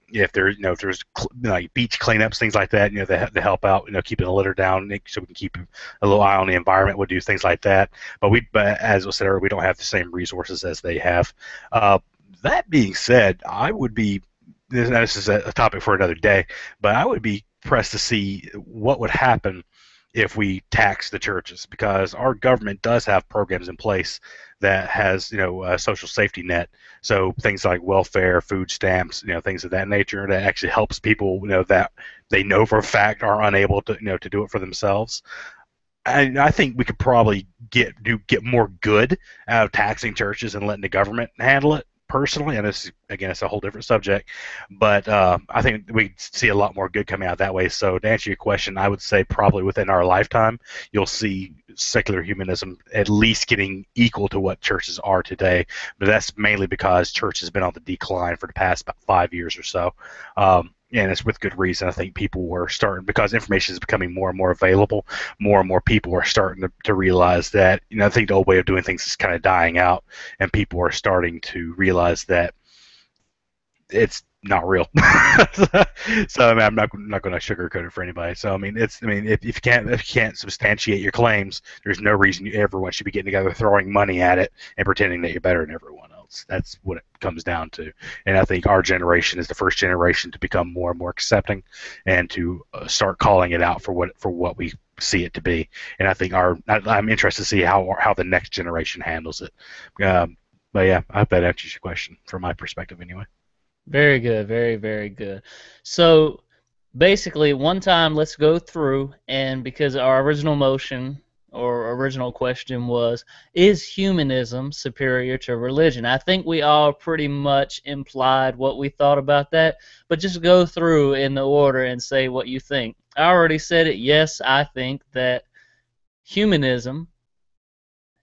If there's like beach cleanups, things like that, to help out, keeping the litter down, so we can keep a little eye on the environment. We'll do things like that. But as I said earlier, we don't have the same resources as they have. That being said, I would be. This is a topic for another day, but I would be pressed to see what would happen if we tax the churches, because our government does have programs in place that has a social safety net, so things like welfare, food stamps, things of that nature, that actually helps people that they know for a fact are unable to to do it for themselves. And I think we could probably get more good out of taxing churches and letting the government handle it. Personally, and this again, it's a whole different subject, but I think we see a lot more good coming out that way. So to answer your question, I would say probably within our lifetime, you'll see secular humanism at least getting equal to what churches are today. But that's mainly because church has been on the decline for the past about 5 years or so. And it's with good reason. I think people were starting, because information is becoming more and more available, more and more people are starting to realize that, I think the old way of doing things is kind of dying out, and people are starting to realize that it's not real. So I mean, I'm not going to sugarcoat it for anybody. So I mean, if you can't substantiate your claims, there's no reason everyone should be getting together, throwing money at it, and pretending that you're better than everyone else. That's what it comes down to. And I think our generation is the first generation to become more and more accepting, and to start calling it out for what we see it to be. And I think I'm interested to see how the next generation handles it. But yeah, I hope that answers your question from my perspective, anyway. Very good, very, very good. So basically, one time, let's go through, and because our original motion or original question was, is humanism superior to religion? I think we all pretty much implied what we thought about that, but just go through in the order and say what you think. I already said it. Yes, I think that humanism,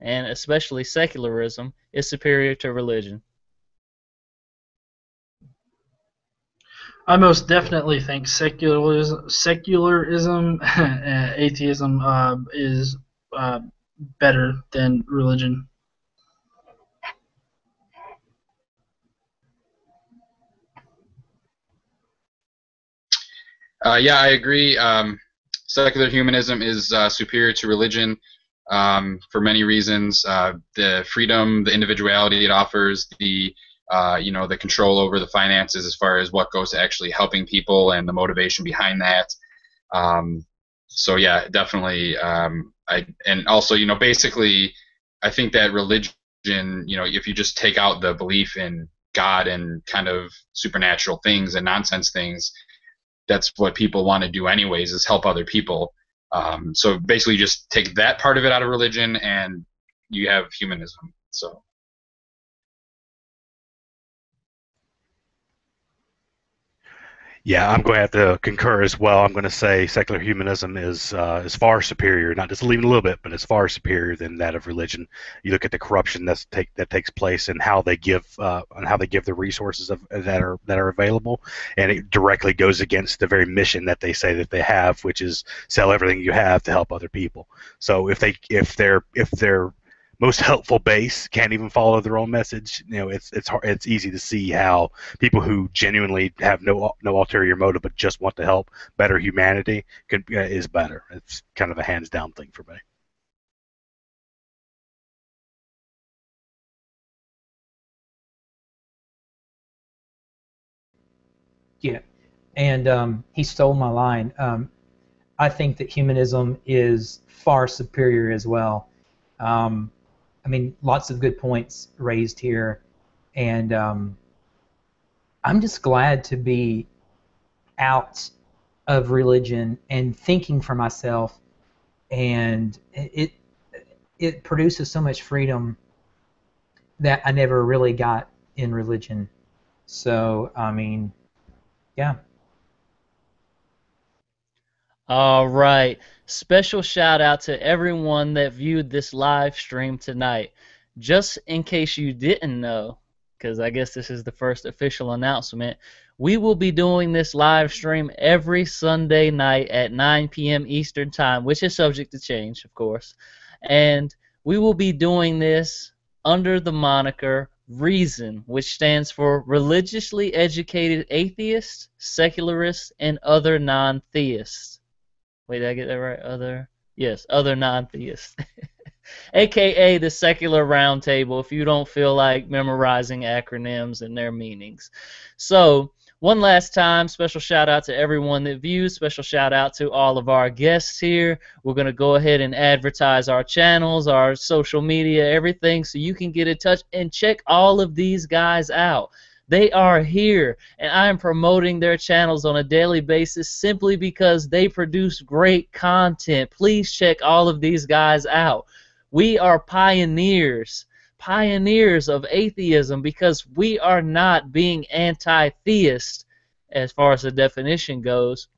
and especially secularism, is superior to religion. I most definitely think secularism atheism is better than religion. Yeah, I agree. Secular humanism is superior to religion for many reasons. The freedom, the individuality it offers, the the control over the finances as far as what goes to actually helping people, and the motivation behind that. So yeah, definitely. And also, basically, I think that religion, if you just take out the belief in God and kind of supernatural things and nonsense things, that's what people want to do anyways, is help other people. So basically, just take that part of it out of religion, and you have humanism. So. Yeah, I'm going to have to concur as well. I'm going to say secular humanism is far superior, not just even a little bit, but it's far superior than that of religion. You look at the corruption that takes place, and how they give the resources that are available, and it directly goes against the very mission that they say that they have, which is sell everything you have to help other people. So if their most helpful base can't even follow their own message, it's easy to see how people who genuinely have no ulterior motive but just want to help better humanity is better. It's kind of a hands down thing for me. Yeah, and he stole my line. I think that humanism is far superior as well. I mean, lots of good points raised here, and I'm just glad to be out of religion and thinking for myself, and it produces so much freedom that I never really got in religion. So, I mean, yeah. All right. Special shout out to everyone that viewed this live stream tonight. Just in case you didn't know, because I guess this is the first official announcement, we will be doing this live stream every Sunday night at 9 p.m. Eastern Time, which is subject to change, of course. And we will be doing this under the moniker Reason, which stands for Religiously Educated Atheists, Secularists, and Other Non-Theists. Wait, did I get that right? Other Non-Theists. AKA the Secular Roundtable, if you don't feel like memorizing acronyms and their meanings. So, one last time, special shout out to everyone that views, special shout out to all of our guests here. We're going to go ahead and advertise our channels, our social media, everything, so you can get in touch and check all of these guys out. They are here, and I am promoting their channels on a daily basis simply because they produce great content. Please check all of these guys out. We are pioneers of atheism, because we are not being anti-theist as far as the definition goes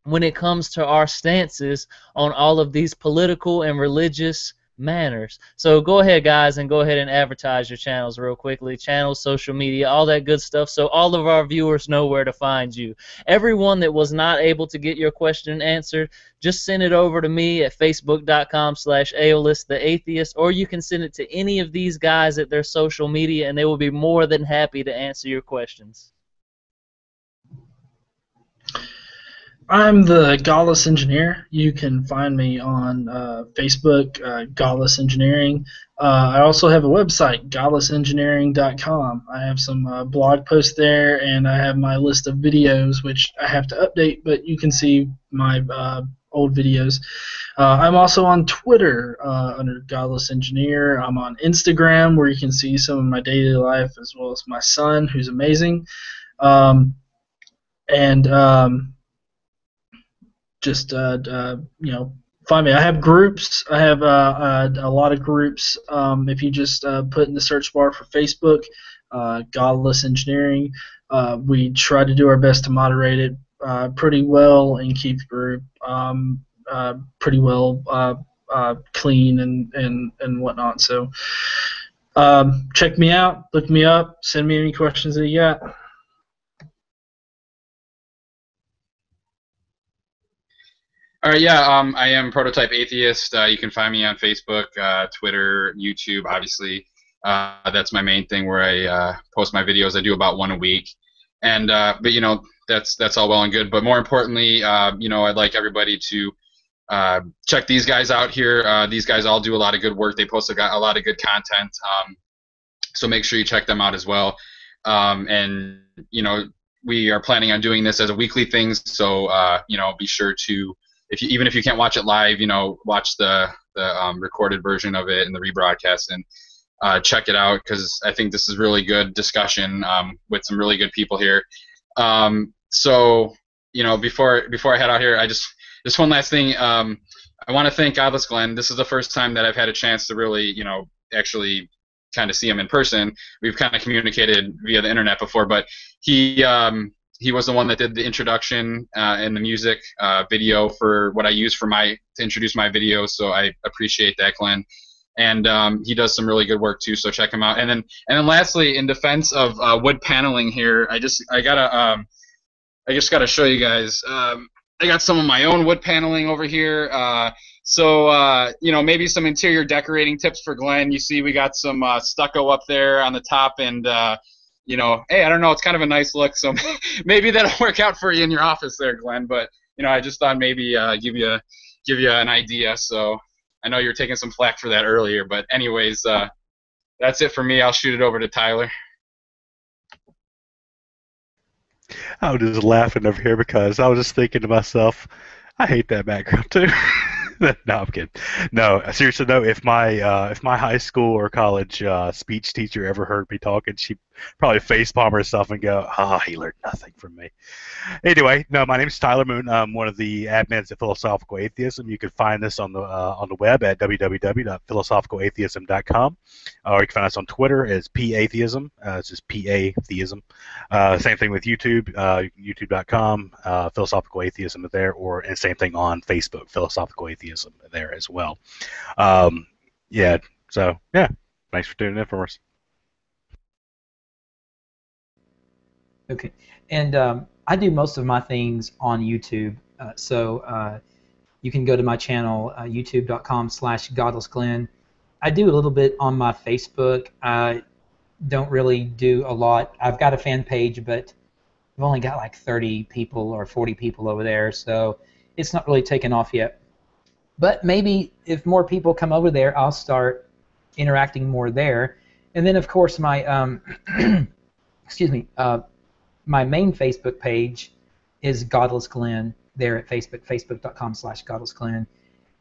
when it comes to our stances on all of these political and religious manners. So go ahead, guys, and go ahead and advertise your channels real quickly. Channels, social media, all that good stuff, so all of our viewers know where to find you. Everyone that was not able to get your question answered, just send it over to me at facebook.com/Aeolus the Atheist, or you can send it to any of these guys at their social media, and they will be more than happy to answer your questions. I'm the Godless Engineer. You can find me on Facebook, Godless Engineering. I also have a website, godlessengineering.com. I have some blog posts there, and I have my list of videos, which I have to update, but you can see my old videos. I'm also on Twitter under Godless Engineer. I'm on Instagram, where you can see some of my daily life, as well as my son, who's amazing. Just find me. I have groups. I have a lot of groups. If you just put in the search bar for Facebook, Godless Engineering, we try to do our best to moderate it pretty well and keep the group pretty well clean and whatnot. So check me out, look me up, send me any questions that you got. All right, yeah, I am Prototype Atheist. You can find me on Facebook, Twitter, YouTube, obviously. That's my main thing where I post my videos. I do about one a week. And but you know, that's all well and good. But more importantly, you know, I'd like everybody to check these guys out here. These guys all do a lot of good work. They post a lot of good content. So make sure you check them out as well. And you know, we are planning on doing this as a weekly thing. So you know, be sure to, even if you can't watch it live, you know, watch the recorded version of it and the rebroadcast, and check it out, because I think this is really good discussion with some really good people here. So you know, before I head out here, just one last thing. I want to thank Godless Glen. This is the first time that I've had a chance to really, you know, actually kind of see him in person. We've kind of communicated via the internet before, but he was the one that did the introduction and the music video for what I use to introduce my video, so I appreciate that, Glenn. And he does some really good work too, so check him out. And then lastly, in defense of wood paneling here, I just gotta show you guys. I got some of my own wood paneling over here. So you know, maybe some interior decorating tips for Glenn. You see, we got some stucco up there on the top, and you know, hey, I don't know, it's kind of a nice look, so maybe that'll work out for you in your office there, Glenn. But you know, I just thought maybe give you an idea. So I know you were taking some flack for that earlier, but anyways, that's it for me. I'll shoot it over to Tyler. I was just laughing over here because I was just thinking to myself, I hate that background too. No, I'm kidding. No, seriously though, if my high school or college speech teacher ever heard me talking, she'd probably facepalm herself and go, "Ah, he learned nothing from me." Anyway, no, my name is Tyler Moon. I'm one of the admins at Philosophical Atheism. You can find us on the web at www.philosophicalatheism.com, or you can find us on Twitter as P-Atheism. It's just P-A-Theism. Same thing with YouTube, youtube.com, Philosophical Atheism there, and same thing on Facebook, Philosophical Atheism there as well. Yeah, so, yeah, thanks for tuning in for us. Okay, and I do most of my things on YouTube, so you can go to my channel, youtube.com/godlessglen. I do a little bit on my Facebook. I don't really do a lot. I've got a fan page, but I've only got like 30 people or 40 people over there, so it's not really taken off yet. But maybe if more people come over there, I'll start interacting more there. And then, of course, my excuse me, my main Facebook page is Godless Glen there at Facebook, facebook.com/godlessglen,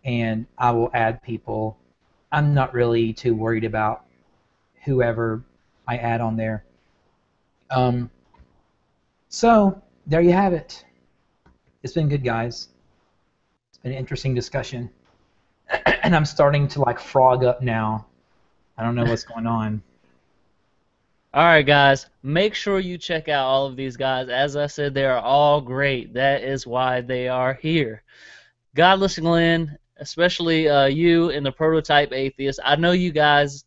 and I will add people. I'm not really too worried about whoever I add on there. So there you have it. It's been good, guys. It's been an interesting discussion, and I'm starting to like frog up now. I don't know what's going on. Alright guys, make sure you check out all of these guys. As I said, they are all great. That is why they are here. Godless Glen, especially you and the Prototype Atheist, I know you guys'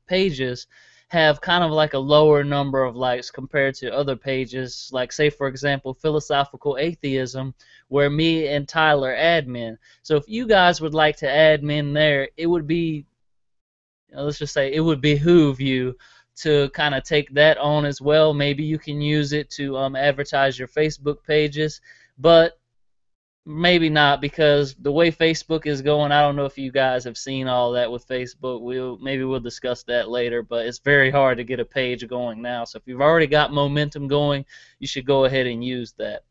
pages have kind of like a lower number of likes compared to other pages, like say for example Philosophical Atheism, where me and Tyler admin. So if you guys would like to admin there, it would be, let's just say, it would behoove you to kind of take that on as well. Maybe you can use it to advertise your Facebook pages, but maybe not, because the way Facebook is going, I don't know if you guys have seen all that with Facebook. Maybe we'll discuss that later, but it's very hard to get a page going now. So if you've already got momentum going, you should go ahead and use that.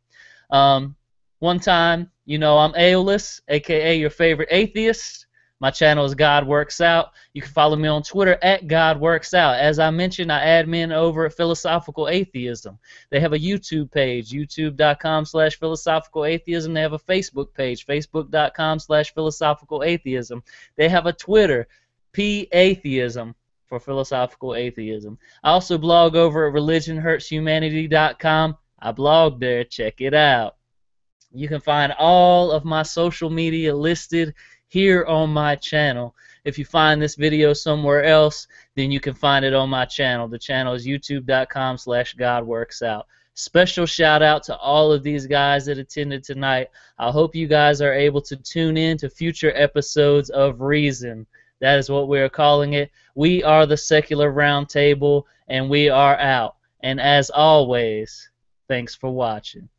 One time, you know, I'm Aeolus, aka your favorite atheist. My channel is God Works Out. You can follow me on Twitter at God Works Out. As I mentioned, I admin over at Philosophical Atheism. They have a YouTube page, youtube.com/Philosophical Atheism. They have a Facebook page, facebook.com/Philosophical Atheism. They have a Twitter, P-Atheism, for Philosophical Atheism. I also blog over at religionhurtshumanity.com. I blog there. Check it out. You can find all of my social media listed here on my channel. If you find this video somewhere else, then you can find it on my channel. The channel is youtube.com/GodWorksOut. Special shout out to all of these guys that attended tonight. I hope you guys are able to tune in to future episodes of Reason. That is what we are calling it. We are the Secular Roundtable, and we are out. And as always, thanks for watching.